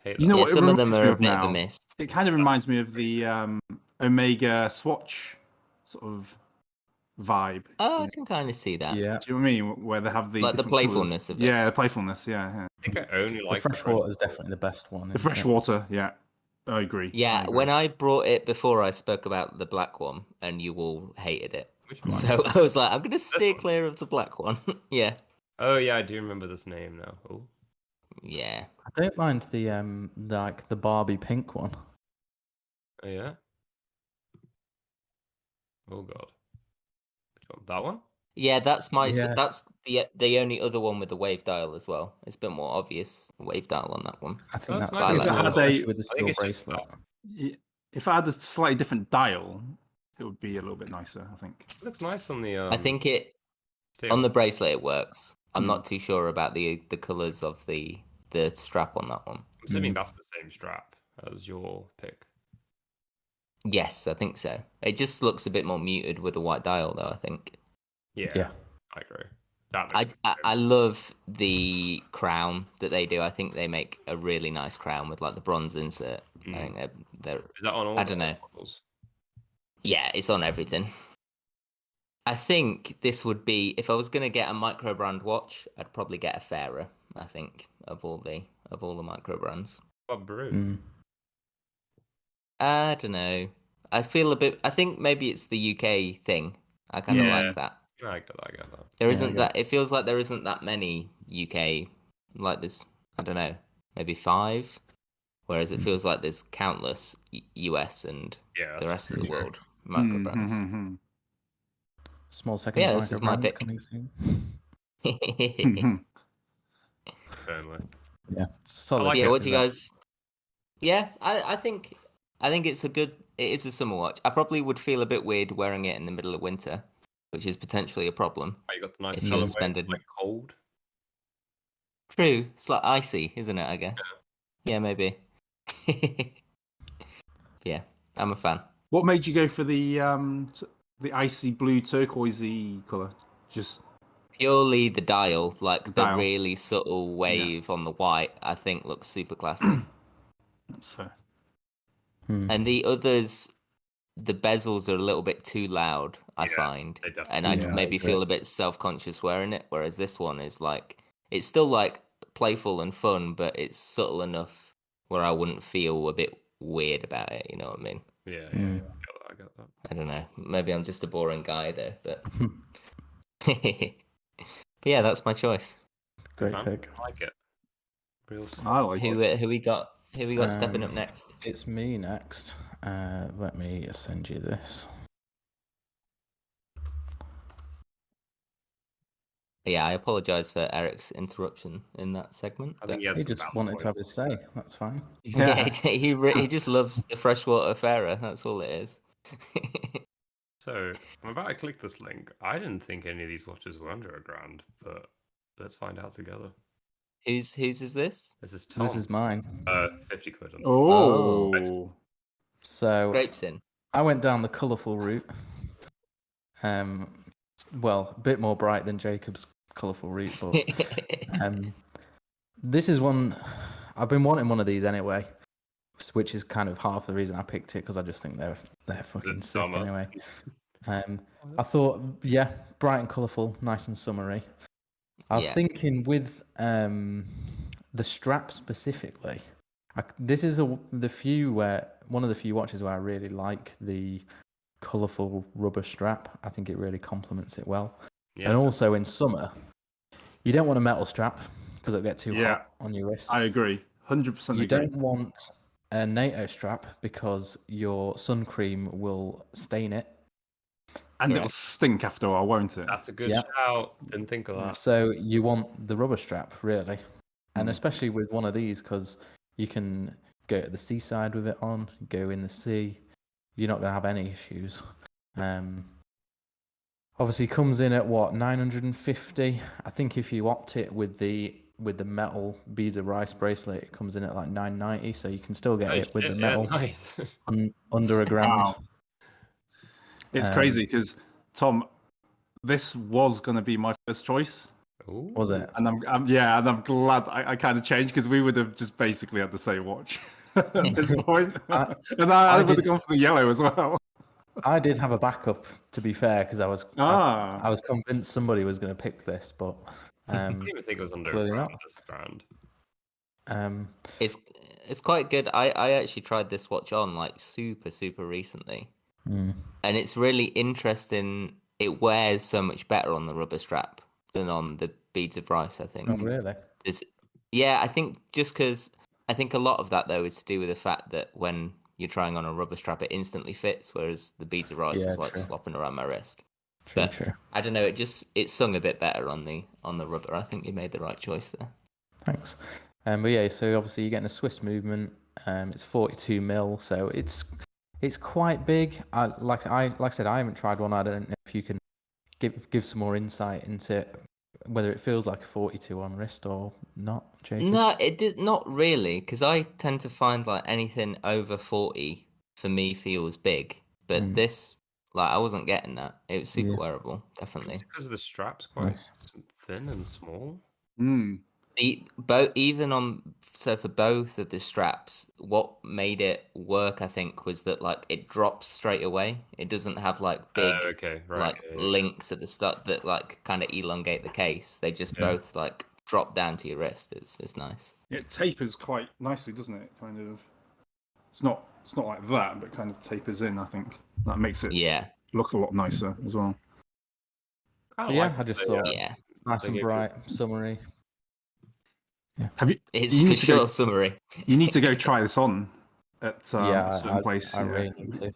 Hate You know that. Yeah, what it some of them reminds are me a of bit of a now? miss. It kind of reminds me of the Omega Swatch sort of vibe. Oh, I can kind of see that. Yeah. Do you know what I mean? Where they have the Like the different colours. playfulness of it. Yeah, the playfulness. Yeah. I think I only The like freshwater is definitely the best one. The isn't it? freshwater. Yeah, I agree. Yeah, I agree. when I brought it before, I spoke about the black one, and you all hated it. Which one? So I was like, I'm going to steer one? clear of the black one. Yeah. Oh yeah, I do remember this name now. Oh, Yeah. I don't mind the like the Barbie pink one. oh yeah. Oh god. Which one? That one? Yeah, that's Yeah. that's the only other one with the wave dial as well. It's a bit more obvious wave dial on that one. I think That's that's nice. quite If it cool, had a- especially with the I think steel it's just bracelet. If I had a slightly different dial, it would be a little bit nicer. I think. It looks nice on the. I think it steel. on the bracelet it works. I'm Mm. not too sure about the colors of the strap on that one. I'm assuming Mm. that's the same strap as your pick. Yes, I think so. It just looks a bit more muted with a white dial, though. I think. Yeah, Yeah. I agree. That I, looks I love the crown that they do. I think they make a really nice crown with like the bronze insert. Mm. I think they're Is that on all? I don't know. models? yeah, it's on everything. I think this would be if I was gonna get a micro brand watch, I'd probably get a fairer. I think of all the micro brands. What brew? Mm. I don't know. I feel a bit. I think maybe it's the UK thing. I kind of Yeah. like that. I get that. There Yeah, I isn't get that. It feels like there isn't that many UK like this. I don't know, maybe 5. Whereas it feels like there's countless US and Yeah, the rest of the pretty true. world micro brands. Mhm, Small second Yeah, micro this is my brand pick. coming soon. mhm. Firmly. Yeah, solid. like yeah, it. what do you guys? Yeah, I think it's a good. It is a summer watch. I probably would feel a bit weird wearing it in the middle of winter, which is potentially a problem. Oh, you got the nice If you colorway, suspended- like cold. True, it's like icy, isn't it? I guess. Yeah, maybe. Yeah, I'm a fan. What made you go for the icy blue turquoisey color? Just Purely the dial, like the dial. really subtle wave on the white, I think looks super classy. that's fair. Hmm. And the others, the bezels are a little bit too loud, I Yeah, find. they definitely And I'd are. Yeah, I maybe agree. feel a bit self-conscious wearing it, whereas this one is like, it's still like playful and fun, but it's subtle enough where I wouldn't feel a bit weird about it, you know what I mean? Yeah, Mm. I get that. I don't know. Maybe I'm just a boring guy there, but... But yeah, that's my choice. Great Huh? pick. I like it. Real I like Who it. who we got? Who we got stepping up Um, next? It's me next. Let me send you this. Yeah, I apologise for Eric's interruption in that segment. I think but- he, has He some just valid wanted to have points. his say. That's fine. Yeah, he just loves the freshwater fairer. That's all it is. So I'm about to click this link. I didn't think any of these watches were under £1,000, but let's find out together. whose is this? This is Tom. This is mine. 50 quid. On Oh. So Scrapes in. I went down the colourful route. Well, a bit more bright than Jacob's colourful route, but this is one I've been wanting one of these anyway, which is kind of half the reason I picked it because I just think they're fucking It's sick summer. anyway. I thought, yeah, bright and colourful, nice and summery. I was Yeah. thinking with the strap specifically. This is one of the few watches where I really like the colourful rubber strap. I think it really complements it well. Yeah. And also in summer, you don't want a metal strap because it'll get too Yeah. hot on your wrist. I agree. 100% You agree. don't want a NATO strap because your sun cream will stain it. And it'll Right. stink after a while, won't it? That's a good Yeah. shout. Didn't think of that. So you want the rubber strap, really. And Mm. especially with one of these because you can go to the seaside with it on, go in the sea. You're not going to have any issues. Obviously comes in at what, 950. I think if you opt it with the metal beads of rice bracelet, it comes in at like 990. So you can still get Oh, it with the shit, metal nice. under a grand. Wow. It's crazy because Tom, this was going to be my first choice, Was it? and I'm glad I kind of changed because we would have just basically had the same watch at this point, and I would have did- gone for the yellow as well. I did have a backup, to be fair, because I was convinced somebody was going to pick this, but I didn't even think it was under a clearly grand. not. That's grand. It's quite good. I actually tried this watch on like super recently, and it's really interesting. It wears so much better on the rubber strap than on the beads of rice. I think. Oh, really? Yeah, I think just because I think a lot of that though is to do with the fact that when you're trying on a rubber strap, it instantly fits, whereas the beads of rice Yeah, was like true. slopping around my wrist. True, But true. I don't know. It sung a bit better on the rubber. I think you made the right choice there. Thanks. But yeah, so obviously you're getting a Swiss movement. It's 42 mil, so it's quite big. Like I said, I haven't tried one. I don't know if you can give some more insight into whether it feels like a 42 on wrist or not, Jacob. No, it did not really, because I tend to find like anything over 40 for me feels big, but this, like, I wasn't getting that. It was super wearable, definitely. Because the strap's quite thin and small. For both of the straps, what made it work, I think, was that like it drops straight away. It doesn't have like big links at the start that like kind of elongate the case. They just both like drop down to your wrist. It's nice. It tapers quite nicely, doesn't it? Kind of. It's not like that, but it kind of tapers in. I think that makes it look a lot nicer as well. I just thought nice and gave bright, summery. Yeah. Have you? It's you for need to sure go, summary. You need to go try this on at a certain place. I really need to.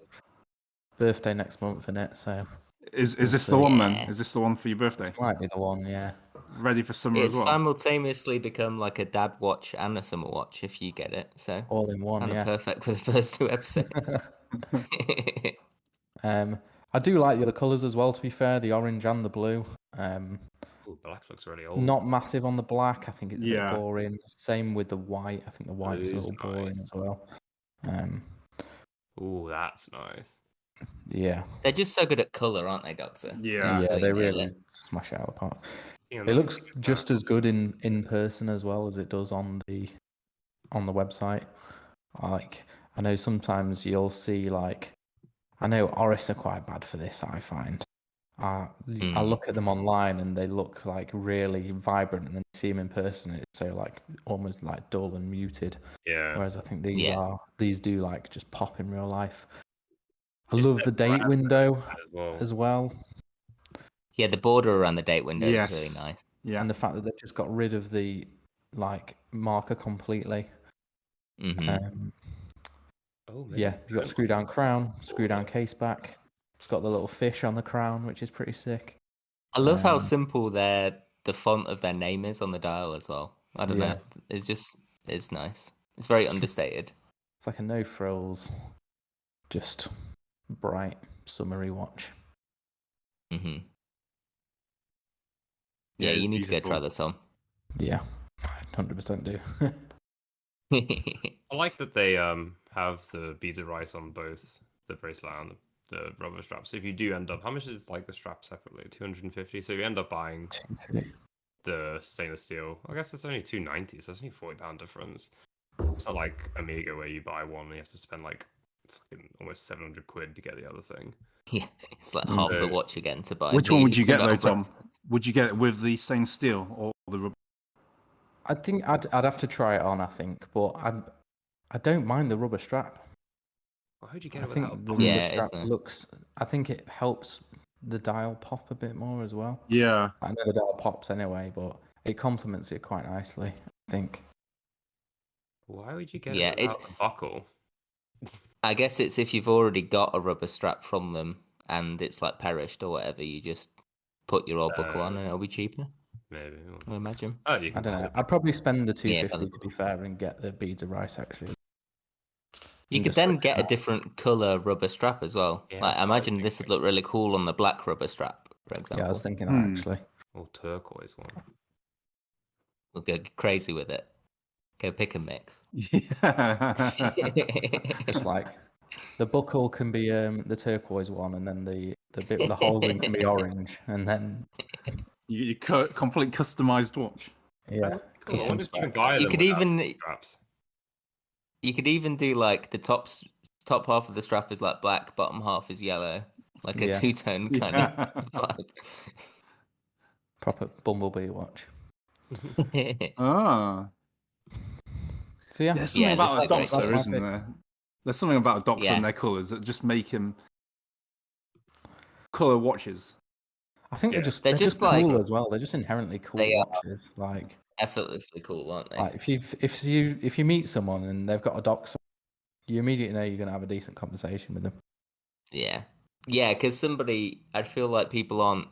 Birthday next month, innit? So is this the one then? Is this the one for your birthday? It might be the one, yeah. Ready for summer as It's well. simultaneously become like a dad watch and a summer watch if you get it. So all in one, kind of perfect for the first 2 episodes. I do like the other colours as well. To be fair, the orange and the blue. Black looks really old. Not massive on the black. I think it's a bit boring. Same with the white. I think the white's a little boring as well. Ooh, that's nice. Yeah. They're just so good at colour, aren't they, Doctor? Yeah. Yeah, they really smash it out of the park. It looks just as good in person as well as it does on the website. Like, I know sometimes you'll see like, I know Oris are quite bad for this, I find. I look at them online and they look like really vibrant, and then you see them in person, it's so like almost like dull and muted. Yeah. Whereas I think these do like just pop in real life. I love the date window as well. Yeah, the border around the date window is really nice. Yeah. And the fact that they've just got rid of the like marker completely. Mm-hmm. Yeah, you've got screw down crown, screw down case back. It's got the little fish on the crown, which is pretty sick. I love how simple the font of their name is on the dial as well. I don't know. It's nice. It's very understated. It's like a no frills, just bright, summery watch. Mm-hmm. Yeah, you need to go try this on. Yeah, 100% do. I like that they have the beads of rice on both the bracelet and the rubber straps. So if you do end up, how much is like the strap separately? 250. So you end up buying the stainless steel. I guess that's only 290. So that's only £40 difference. It's not like Amiga where you buy one and you have to spend like fucking almost 700 quid to get the other thing. Yeah, it's like half the watch again to buy. Which one would you get though, Tom? Would you get it with the stainless steel or the rubber? I think I'd have to try it on. I think, but I don't mind the rubber strap. Why would you get it without the rubber strap looks. I think it helps the dial pop a bit more as well. Yeah, I know the dial pops anyway, but it complements it quite nicely, I think. Why would you get it without the buckle? I guess it's if you've already got a rubber strap from them and it's like perished or whatever, you just put your old buckle on and it'll be cheaper. Maybe. I imagine. I don't know. I'd probably spend the 250 to be fair and get the beads of rice actually. You and could just then switch get a that. different color rubber strap as well. Yeah, Like, I that's what I was imagine this would thinking. look really cool on the black rubber strap, for example. Yeah, I was thinking that Hmm. actually. Or turquoise one. We'll go crazy with it. Go pick and mix. Yeah. Just like the buckle can be the turquoise one, and then the bit with the holes in can be orange, and then you complete customized watch. yeah, Cool. I custom wonder if you can spec. buy You them could without even straps. you could even do like the top half of the strap is like black, bottom half is yellow, like a Yeah. two-tone kind Yeah. of vibe. Proper Bumblebee watch. Ah. So yeah, There's something Yeah, about a looks like Doxer, great. isn't there? There's something about a Doxer Yeah. and their colours that just make him colour watches. I think Yeah. they're just like- cool as well. They're just inherently cool They are. watches. Like Effortlessly cool, aren't they? if you meet someone and they've got a Doxer, you immediately know you're gonna have a decent conversation with them. Yeah, because I feel like people aren't.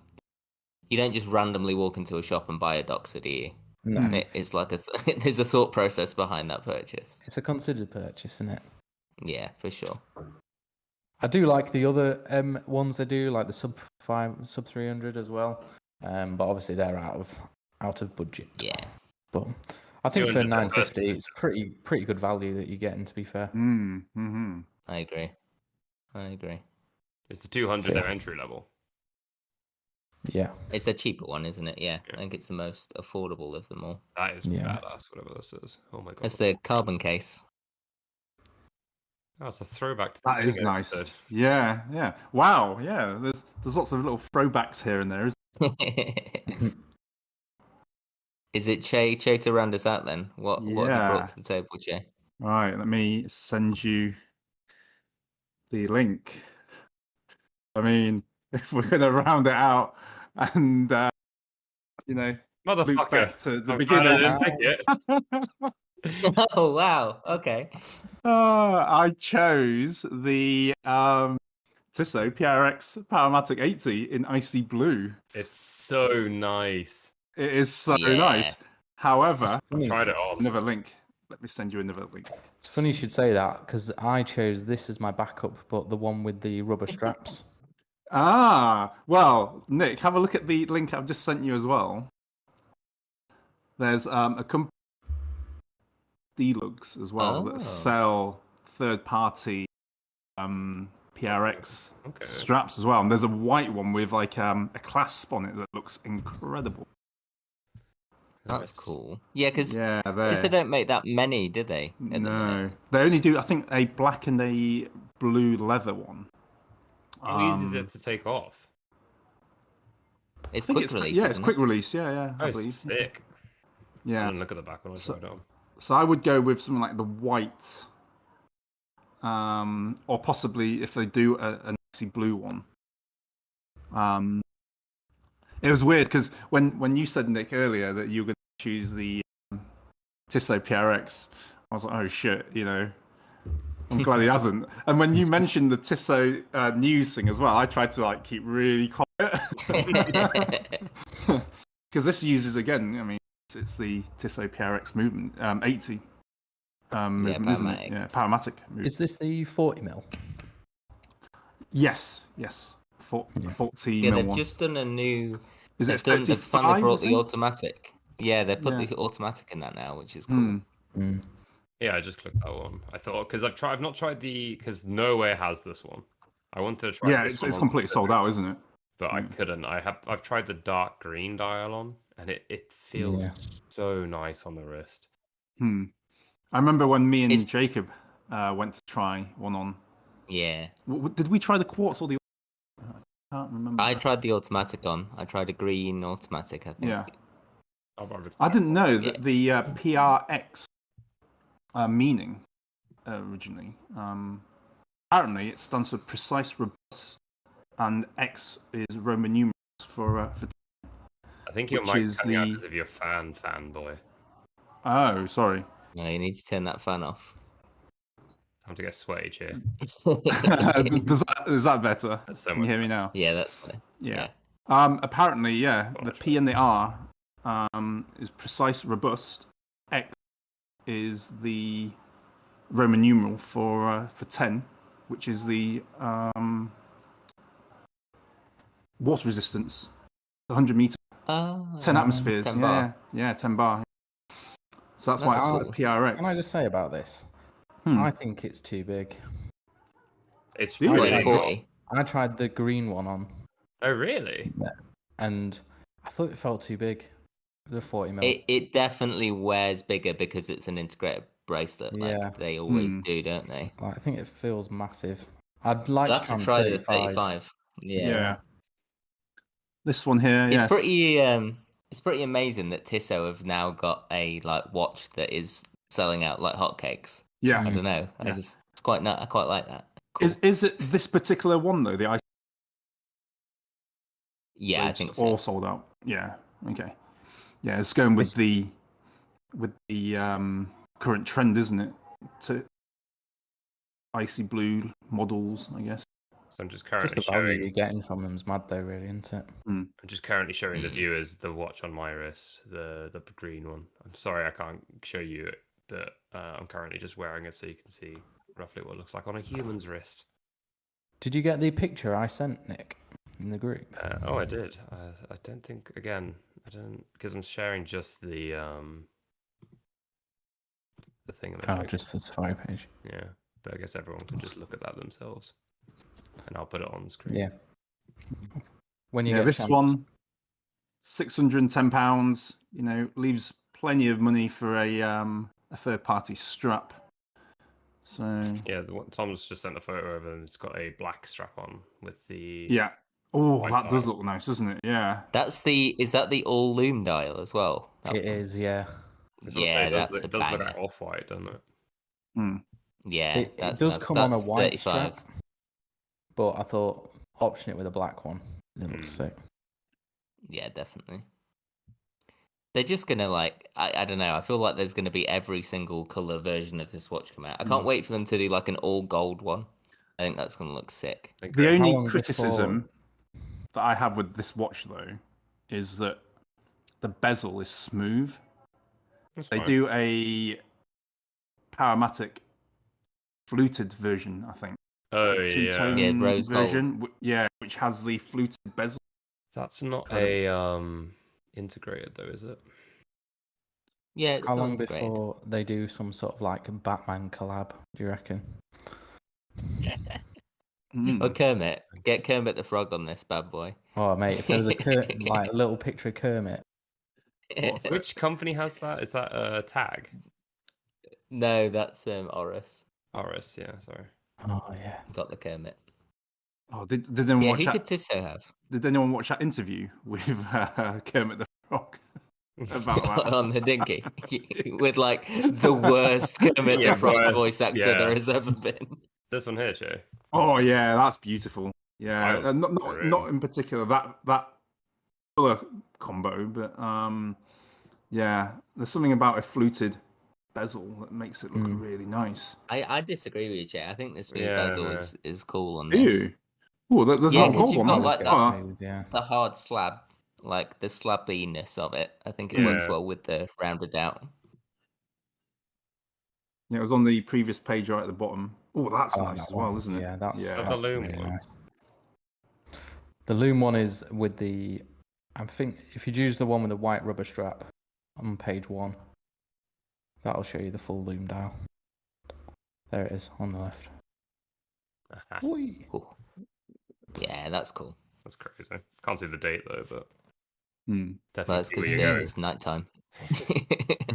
You don't just randomly walk into a shop and buy a Doxer, do you? No, Hmm. It's like there's a thought process behind that purchase. it's a considered purchase, isn't it? Yeah, for sure. I do like the other ones they do, like the sub 300 as well. But obviously they're out of budget. Yeah, But I think for 200 950, versus it's pretty good value that you're getting. To be fair, Mm-hmm. I agree. Is the 200 Yeah. their entry level? yeah, It's the cheaper one, isn't it? Yeah, Yeah. I think it's the most affordable of them all. That is Yeah. badass, whatever this is. Oh my god. That's the carbon case. Oh, it's a throwback to the That is beginning nice. episode. Yeah. Wow. Yeah. There's lots of little throwbacks here and there. Is it Che to round us out then? What have you Yeah. brought to the table, Che? All right. Let me send you the link. I mean, if we're gonna round it out and loop Motherfucker. back to the I'm glad I beginning. didn't pick it. Oh wow! Okay. I chose the Tissot PRX Powermatic 80 in icy blue. It's so nice. It is so Yeah. nice. However, funny. Tried it on. another link. Let me send you another link. It's funny you should say that because I chose this as my backup, but the one with the rubber straps. Well, Nick, have a look at the link I've just sent you as well. There's a company, Deluxe, as well, Oh. that sell third-party PRX Okay. straps as well. And there's a white one with like a clasp on it that looks incredible. That's cool. Yeah, because Yeah, Tissot there. don't make that many, do they? at the minute? No, they only do, I think, a black and a blue leather one. How easy is it to take off? It's I think quick release. Yeah, it's isn't quick it? release. Yeah, I Oh, believe. it's sick. I Yeah. didn't look at the back when I So- tried it on. So I would go with something like the white, or possibly if they do a icy blue one. It was weird because when you said, Nick, earlier that you were going to choose the Tissot PRX, I was like, oh shit, I'm glad he hasn't. And when you mentioned the Tissot news thing as well, I tried to like keep really quiet because this uses again. I mean, it's the Tissot PRX movement 80 movement, isn't it? Powermatic. Yeah, Powermatic movement. Is this the 40 mil? Yes. 40 Yeah, mil they've one. just done a new. Is it They've finally 35? brought is the it? automatic. Yeah, they put Yeah. the automatic in that now, which is cool. Hmm. Mm. Yeah, I just clicked that one. I thought because I've not tried because nowhere has this one. I wanted to try. Yeah, this it's one completely sold out, isn't it? but I Yeah. couldn't. I've tried the dark green dial on, and it feels Yeah. so nice on the wrist. I remember when me and It's- Jacob went to try one on. Yeah, Did we try the quartz or the? I can't remember. I tried the automatic on. I tried a green automatic. I think. Yeah. I I didn't know Yeah. that the PRX meaning originally. Apparently, it stands for precise, robust, and X is Roman numerals for. I think your which mic is coming out the- because of your fanboy. Oh, sorry. No, you need to turn that fan off. Time to get sweaty, cheer. Is that better? That's so Can you much hear me now? Yeah, that's funny. Yeah. Apparently, yeah, the P and the R is precise, robust. X is the Roman numeral for 10, which is the water resistance. 100 meter, 10 atmospheres. 10 bar. Yeah, 10 bar. So that's why That's it's cool. a PRX. Can I just say about this? Hmm. I think it's too big. It's Really? really Wait, good. 40. I tried the green one on, Oh, really? and I thought it felt too big. The 40 mil. It definitely wears bigger because it's an integrated bracelet. Yeah. Like they always Hmm. do, don't they? Like, I think it feels massive. I'd like I'll to have to try try on the 35. Yeah. Yeah. This one here, It's yes. pretty amazing that Tissot have now got a like watch that is selling out like hotcakes. Yeah. I don't know. Yeah. It's quite nut. I quite like that. Cool. Is it this particular one though? The ice Yeah, I just think so. all sold out. Yeah. Okay. Yeah, it's going with the current trend, isn't it? To icy blue models, I guess. So I'm just Just currently the value showing. you're getting from them's mad though, really, isn't it? I'm just currently showing the Mm. viewers the watch on my wrist, the green one. I'm sorry I can't show you it, but I'm currently just wearing it so you can see roughly what it looks like on a human's wrist. Did you get the picture I sent, Nick, in the group? Oh, I did. I don't think again. I don't because I'm sharing just the thing. Oh, just the Safari page. Yeah, but I guess everyone can just look at that themselves, and I'll put it on the screen. Yeah. When you Yeah, get a this chance. one, £610. You know, leaves plenty of money for a third-party strap. So Yeah, the one, Tom's just sent a photo of it, and it's got a black strap on with the yeah. Oh, White that does dial. look nice, doesn't it? Yeah. Is that the all loom dial as well? That It one? is, yeah. I was gonna say, Yeah, it does that's look- a it does look banger. like off-white, doesn't it? Hmm. Yeah, It that's does nuts. come on a That's white 35. strap, but I thought option it with a black one. It looks sick. Yeah, definitely. They're just gonna like I don't know. I feel like there's gonna be every single color version of this watch come out. I can't wait for them to do like an all gold one. I think that's gonna look sick. I think The that- only long criticism that I have with this watch, though, is that the bezel is smooth. That's They fine. do a Powermatic fluted version, I think. Oh A yeah, two-tone Yeah, rose gold. version. Yeah, which has the fluted bezel. that's not Kind of- a integrated though, is it? Yeah, it's How not long integrated. before they do some sort of like Batman collab, do you reckon? Mm. Oh, Kermit. Get Kermit the Frog on this bad boy. Oh, mate, if there was a like a little picture of Kermit. Which company has that? Is that a tag? No, that's Oris. Oris, yeah, sorry. Oh yeah. Got the Kermit. Oh, did anyone Yeah, watch who that? could Tissot have? Did anyone watch that interview with Kermit the Frog about that? On the dinghy with like the worst Kermit Yeah, the Frog worst, voice actor yeah. there has ever been. This one here, Joe. Oh yeah, that's beautiful. I Yeah, was not brilliant. in particular that color combo, but yeah, there's something about a fluted bezel that makes it look really nice. I disagree with you, Jay. I think the smooth Yeah, bezel no. is cool on Do this. you? Oh, there's Yeah, a 'cause gold you've one. got there. like It's Oh, smooth, yeah. The hard slab, like the slabbiness of it. I think it works Yeah. well with the rounded out. yeah, it was on the previous page right at the bottom. Oh, that's I like nice that as well, one. isn't it? Yeah, that's yeah. the that's Loom really one? nice. The Loom one is with the. I think if you use the one with the white rubber strap on page 1, that'll show you the full Loom dial. There it is on the left. Aha, Whee! Cool. Yeah, that's cool. that's crazy. Can't see the date though, but Hmm. Well, that's definitely because where you're it's nighttime.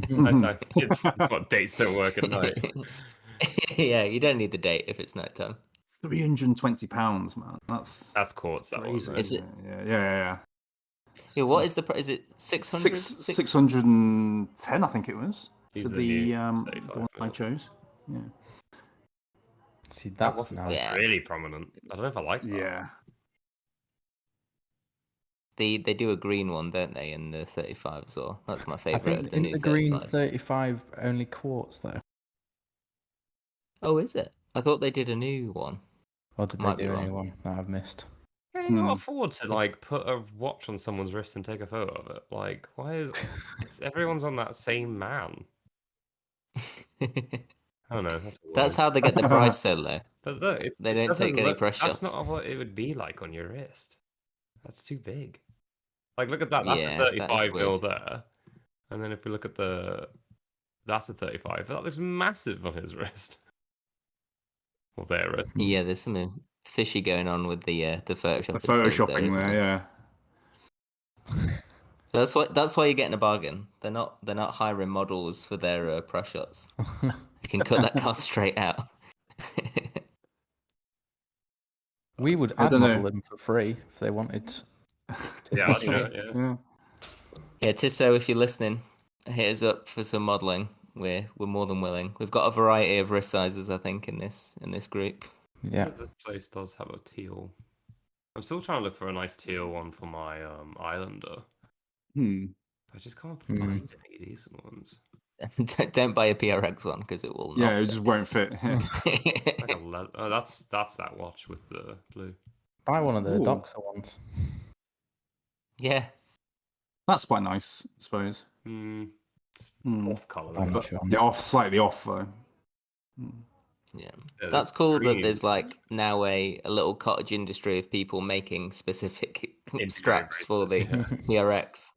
going. Nighttime. Kids, what dates don't work at night? Yeah, you don't need the date if it's nighttime. £320, man. That's That's quartz. That crazy. one. Is Right? it- Yeah. Yeah, what is the price? Is it 600? 610, I think it was, These for are the the new the 35 one I mils. chose. Yeah. See, That that's wasn't nice. Yeah. really prominent. I don't know if I like that. Yeah. They do a green one, don't they, in the 35 as well? That's my I favourite think of the in new the green 35s. 35 only quartz though. Oh, is it? I thought they did a new one. Or did Might they be do wrong. anyone that I've missed? Can you not afford to like put a watch on someone's wrist and take a photo of it? Like, why is everyone's on that same man? Oh no, that's That's how they get the price so low. But look, They it don't doesn't take any look- press That's shots. not what it would be like on your wrist. That's too big. Like, look at that. That's Yeah, a that is 35 mil weird. there. And then if we look at that's a 35. That looks massive on his wrist. Or their wrist. Yeah, there's something fishy going on with the Photoshop. The exposed photoshopping isn't there, there? yeah. That's why you're getting a bargain. They're not hiring models for their press shots. You can cut that cost straight out. I'd don't know. model them for free if they wanted. Yeah, I'll do it, yeah. Yeah. Yeah, Tissot, if you're listening, hit us up for some modelling. We're more than willing. We've got a variety of wrist sizes, I think, in this group. Yeah. This place does have a teal. I'm still trying to look for a nice teal one for my Islander. Hmm. I just can't Hmm. find any decent ones. Don't buy a PRX one because it will not. Yeah, it fit. just won't fit. Like oh, that's that watch with the blue. Buy one of the Ooh. Doxa ones. Yeah, That's quite nice, I suppose. Hmm. Hmm. Off color. I'm not But sure. they're slightly off though. Hmm. yeah. Yeah, That's the cool that green. there's like now a little cottage industry of people making specific Integrated straps for the bracelets, yeah. PRX.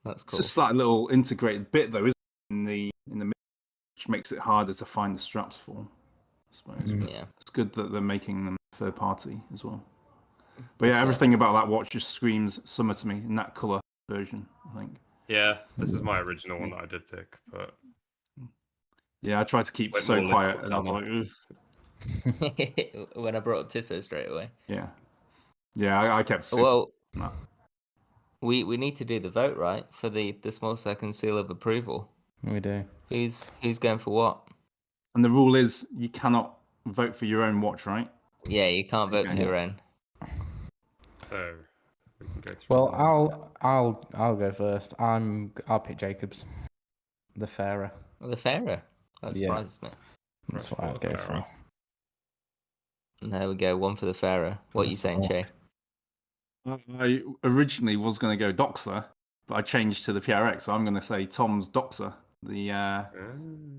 That's It's cool. just that little integrated bit though, isn't it? In the middle, which makes it harder to find the straps for. I suppose. Mm. But Yeah. it's good that they're making them third party as well. But yeah, everything about that watch just screams summer to me in that color version. I think. Yeah, this is my original one that I did pick, but Yeah, I tried to keep Went so more quiet, literal and I was summer. like, ugh. When I brought up Tissot straight away. Yeah, yeah, I kept. Super, Well, no. we need to do the vote, right, for the small second seal of approval. We do. Who's going for what? And the rule is you cannot vote for your own watch, right? Yeah, you can't vote for Okay. your own. so we can go through. Well, them. I'll go first. I'll pick Jacobs, the fairer. The fairer. That Yeah. surprises me. That's Right, what I'd for go the for. fairer. And there we go. One for the fairer. What are you saying, Che? I originally was going to go Doxa, but I changed to the PRX. So I'm going to say Tom's Doxa, the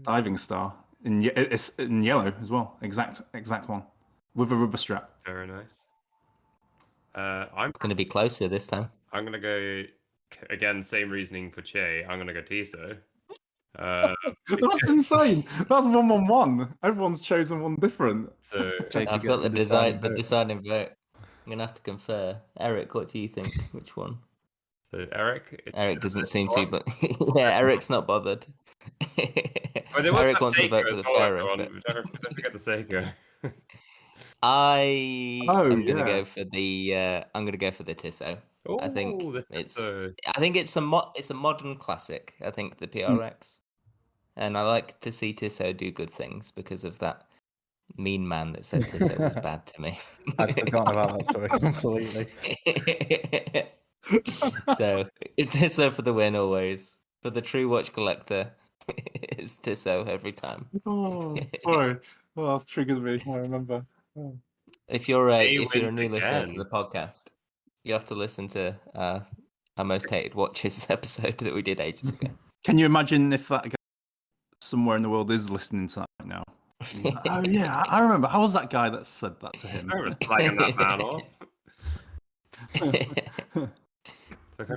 diving star, it's in yellow as well. Exact one, with a rubber strap. Very nice. I'm It's going to be closer this time. I'm gonna go again. Same reasoning for Che. I'm gonna go Tissot. That's insane. That's 1-1-1. Everyone's chosen one different. So Jacob I've gets got the deciding vote. deciding vote. I'm going to have to confer. Eric, what do you think? Which one? Eric. Eric doesn't seem to, but yeah, Eric's not bothered. Oh, there was Eric that wants to Seiko vote for as the well, fairer. everyone. but Don't forget the Seiko. I Oh, am going to yeah. go for the. I'm going to go for the Tissot. I think Ooh, the it's. Tissot. I think it's a modern classic. I think the PRX, and I like to see Tissot do good things because of that mean man that said Tissot was bad to me. I'd forgotten about that story completely. So it's Tissot for the win always. For the true watch collector, it's Tissot every time. Oh, sorry. Oh, that's triggered me. I remember. Oh. If you're a He if you're a wins new listener to again. the podcast, you have to listen to our most hated watches episode that we did ages ago. Can you imagine if that guy somewhere in the world is listening to that right now? He's like, oh yeah, I remember. How was that guy that said that to him? I was slagging that man off.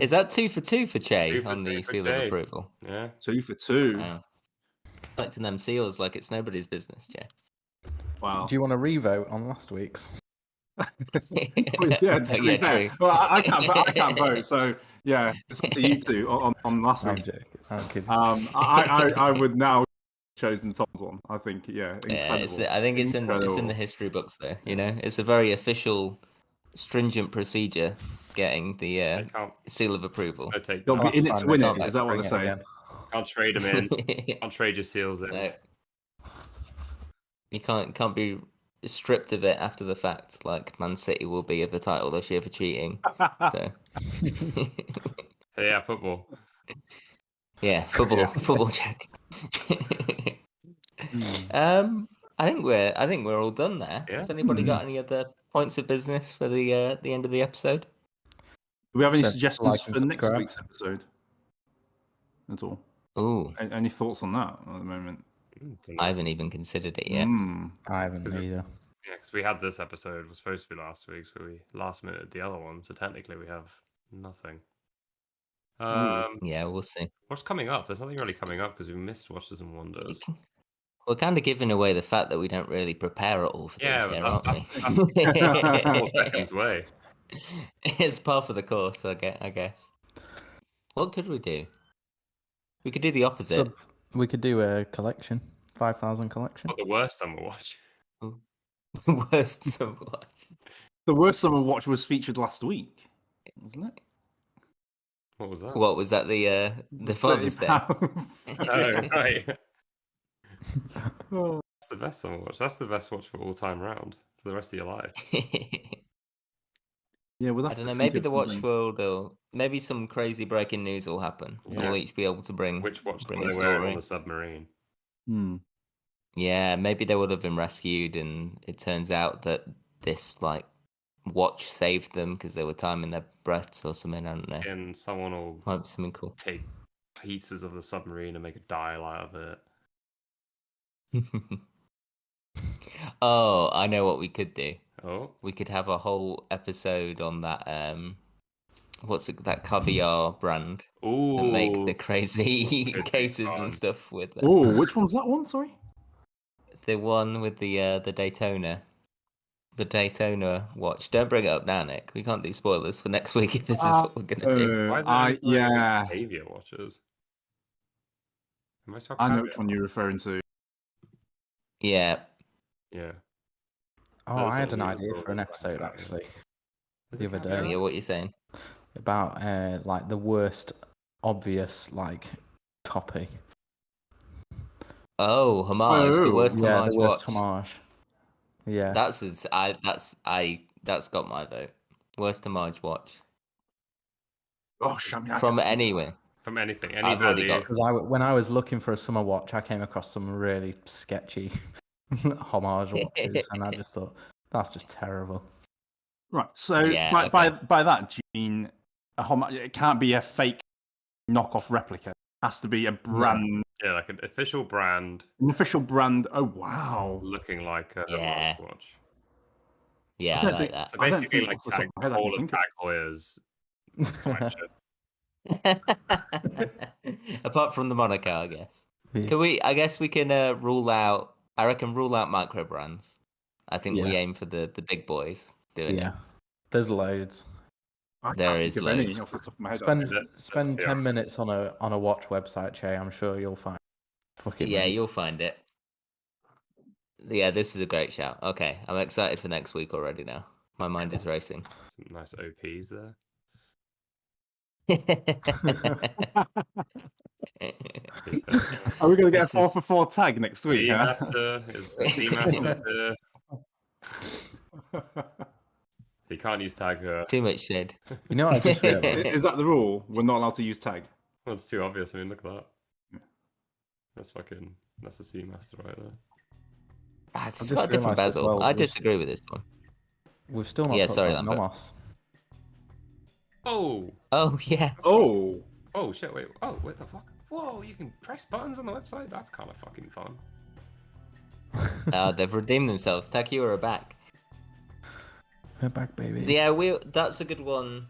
Is that 2 for 2 for Che 2 for on 2 the for seal Che. of approval? Yeah. 2 for 2. Wow. Collecting them seals like it's nobody's business, Che. Wow. Do you want to revote on last week's? Yeah, to be Yeah, fair. true. Well, I can't vote. So yeah, it's up to you two on last I'm week. joking. I'm kidding. I would now chosen Tom's one. I think Yeah, incredible. I think it's in the Incredible. history books though. You know, it's a very official, stringent procedure getting the I can't seal of approval. I take You'll that. be in it Last to time win they it. can't Is that what bring they're it saying? again. Can't trade them in. Can't trade your seals in. No. You can't be stripped of it after the fact, like Man City will be of the title this year for cheating. So So yeah, football. yeah, football check. I think we're all done there. Yeah. Has anybody got any other points of business for the end of the episode? Do we have any Don't suggestions like and for next subscribe. week's episode? At all? Ooh, Any thoughts on that at the moment? I haven't even considered it yet. I haven't either. Yeah, because we had this episode was supposed to be last week's, but we last minute the other one, so technically we have nothing. Yeah, we'll see. What's coming up? There's nothing really coming up because we've missed Watches and Wonders. We're kind of giving away the fact that we don't really prepare at all for Yeah, these here, but aren't that's we? 4 seconds away. It's part of the course, I guess. What could we do? We could do the opposite. So we could do a collection, 5,000 collection. What the worst summer watch? The worst summer watch. The worst summer watch was featured last week, wasn't it? What was that? What was that? The Father's Day. Oh, right. Oh. That's the best summer watch. That's the best watch for all time round for the rest of your life. Yeah, we'll have I don't to know. think Maybe of the watch something. world will. Maybe some crazy breaking news will happen. Yeah. We'll each be able to bring. Which watch bring were a they wearing story. on the submarine? Yeah, maybe they would have been rescued, and it turns out that this watch saved them because they were timing their breaths or something. I don't know. And someone will Might be something cool. take pieces of the submarine and make a dial out of it. Oh, I know what we could do. Oh, We could have a whole episode on that. That caviar brand ooh, that make the crazy Could be cases fun. and stuff with it. Oh, which one's that one? Sorry. The one with the Daytona. The Daytona watch. Don't bring it up now, Nick. We can't do spoilers for next week if this is what we're gonna do. Why is there any behavior watches? Am I I know which one you're referring to. Yeah. Yeah. Oh, Those I had are an the idea for an ones episode that- actually Is the it other caviar? day Yeah, what you saying? about the worst obvious copy. Oh, homage. The Oh, worst Yeah, homage the worst watch. homage. Yeah. That's got my vote. Worst homage watch. Gosh, I mean, I From can't- anywhere. From anything, any I've already value. got- Because when I was looking for a summer watch, I came across some really sketchy homage watches, and I just thought that's just terrible. Right. So Yeah, by that, do you mean it can't be a fake knockoff replica? It has to be a brand, Yeah, like an official brand an official brand. Oh wow. looking like a Yeah. homage watch. Yeah, I I don't like think- that. So I don't basically, think like off the top Tag of my head I can all of think of- Tag Heuer's collection. Apart from the Monaco, I guess. Yeah. Can we? I guess we can rule out. I reckon rule out micro brands. I think we Yeah. aim for the big boys doing Yeah, there's loads. I There can't is think of any loads. off the top of my head. Spend Yeah. 10 minutes on a watch website, Che. I'm sure you'll find. it. Fucking Yeah, loads. you'll find it. Yeah, this is a great shout. Okay, I'm excited for next week already now. My mind is racing. Some nice OPs there. Are we going to get This a 4 is- for 4 tag next week? The Huh? master is the master's here. He can't use Tag Heuer. Too much shade. You know what I just realised? Is that the rule? We're not allowed to use tag. Well, it's too obvious. I mean, look at that. That's the Seamaster right there. It's just got a different realised as bezel. well, I this- disagree with this one. We've still not Yeah, talked sorry, about Lambert. Nomos. Oh, Oh yeah. Oh, oh shit! Wait, oh, what the fuck? Whoa, you can press buttons on the website. That's kind of fucking fun. They've redeemed themselves. Takura are back. We're back, baby. Yeah, that's a good one.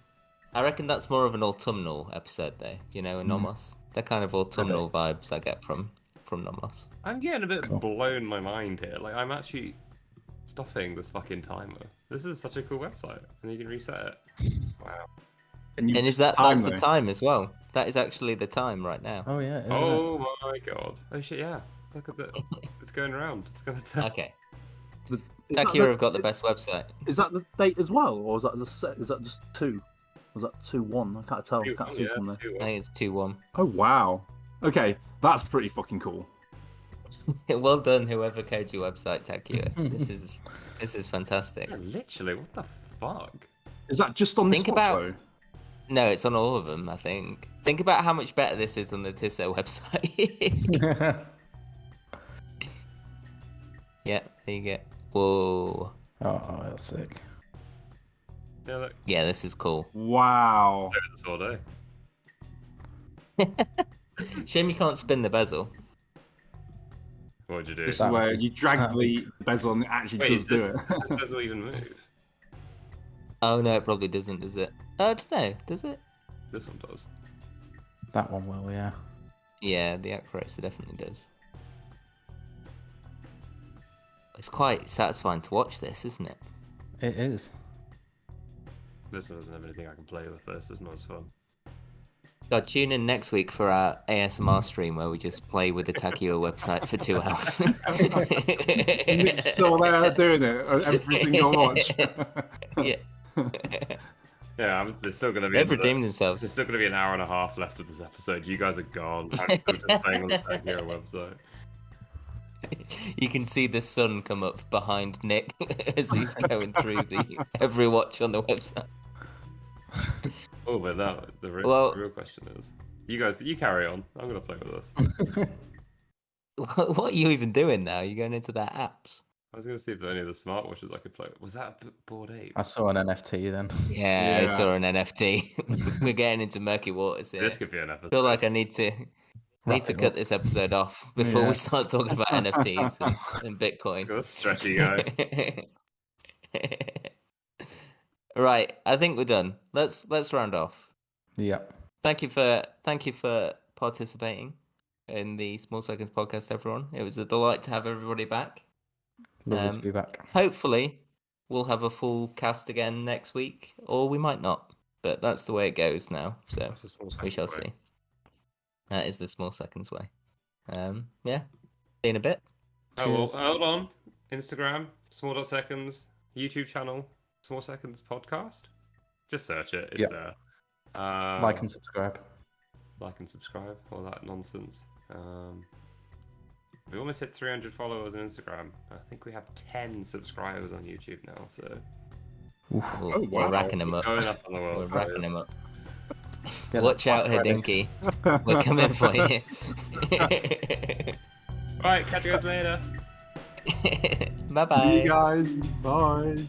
I reckon that's more of an autumnal episode, though. You know, in Nomos. They're kind of autumnal vibes I get from Nomos. I'm getting a bit Cool. blown my mind here. Like, I'm actually stuffing this fucking timer. This is such a cool website, and you can reset it. Wow. and And is that's the time as well? That is actually the time right now. Oh yeah. isn't it? Oh my god. Oh shit, yeah. Look at the. It's going around. It's gonna turn. Okay. Is that Takura the- have got the best website. Is that the date as well, or is that just 2? Was that 2-1? I can't tell. I can't see from there. I think it's 2-1. Oh wow. Okay, that's pretty fucking cool. Well done, whoever codes your website, Takura. This is fantastic. Yeah, literally, what the fuck? Is that just on this Think watch, about- though? No, it's on all of them, I think. Think about how much better this is than the Tissot website. Yeah, there you go. Whoa. Oh, that's sick. Yeah, look. Yeah, this is cool. Wow. Over this all day. Shame you can't spin the bezel. What would you do? This is That would where be- you drag the bezel and it actually Wait, does is do this, it. does this bezel even move? Oh no, it probably doesn't, does it? I don't know. Does it? This one does. That one will, yeah. Yeah, the Acroracer definitely does. It's quite satisfying to watch this, isn't it? It is. This one doesn't have anything I can play with. This is not as fun. God, tune in next week for our ASMR stream where we just play with the Takio website for 2 hours. Nick's still there doing it every single watch. Yeah. Yeah, there's still going to be They've another- redeemed There's themselves. still going to be an hour and a half left of this episode. You guys are gone. I'm still just playing on the Tag Hero website. You can see the sun come up behind Nick as he's going through every watch on the website. Oh, but now the Well- real question is, you carry on. I'm going to play with this. What are you even doing now? You're going into their apps. I was going to see if there are any of the smartwatches I could play with. Was that Bored Ape? I saw an NFT then. Yeah, I Yeah. saw an NFT. We're getting into murky waters here. This could be an episode. I feel like I need to Wrap it cut up. this episode off before Yeah. we start talking about NFTs and Bitcoin. Look at this stretchy guy. Right, I think we're done. Let's round off. Yeah. Thank you for participating in the Small Seconds podcast, everyone. It was a delight to have everybody back. Lovely to Um, be back. Hopefully, we'll have a full cast again next week, or we might not. But that's the way it goes now. So That's a small we second shall away. see. That is the Small Seconds way. Yeah. See you in a bit. Oh, well, Cheers. hold on. Instagram, small.seconds, YouTube channel, Small Seconds Podcast. Just search it. It's Yep. there. Like and subscribe. Like and subscribe, all that nonsense. We almost hit 300 followers on Instagram. I think we have 10 subscribers on YouTube now, so Oof. We're wow. racking them up. going up on the We're world. racking them up. Get Watch that out, ready. Hidinky. We're coming for you. Right, catch you guys later. Bye bye. See you guys. Bye.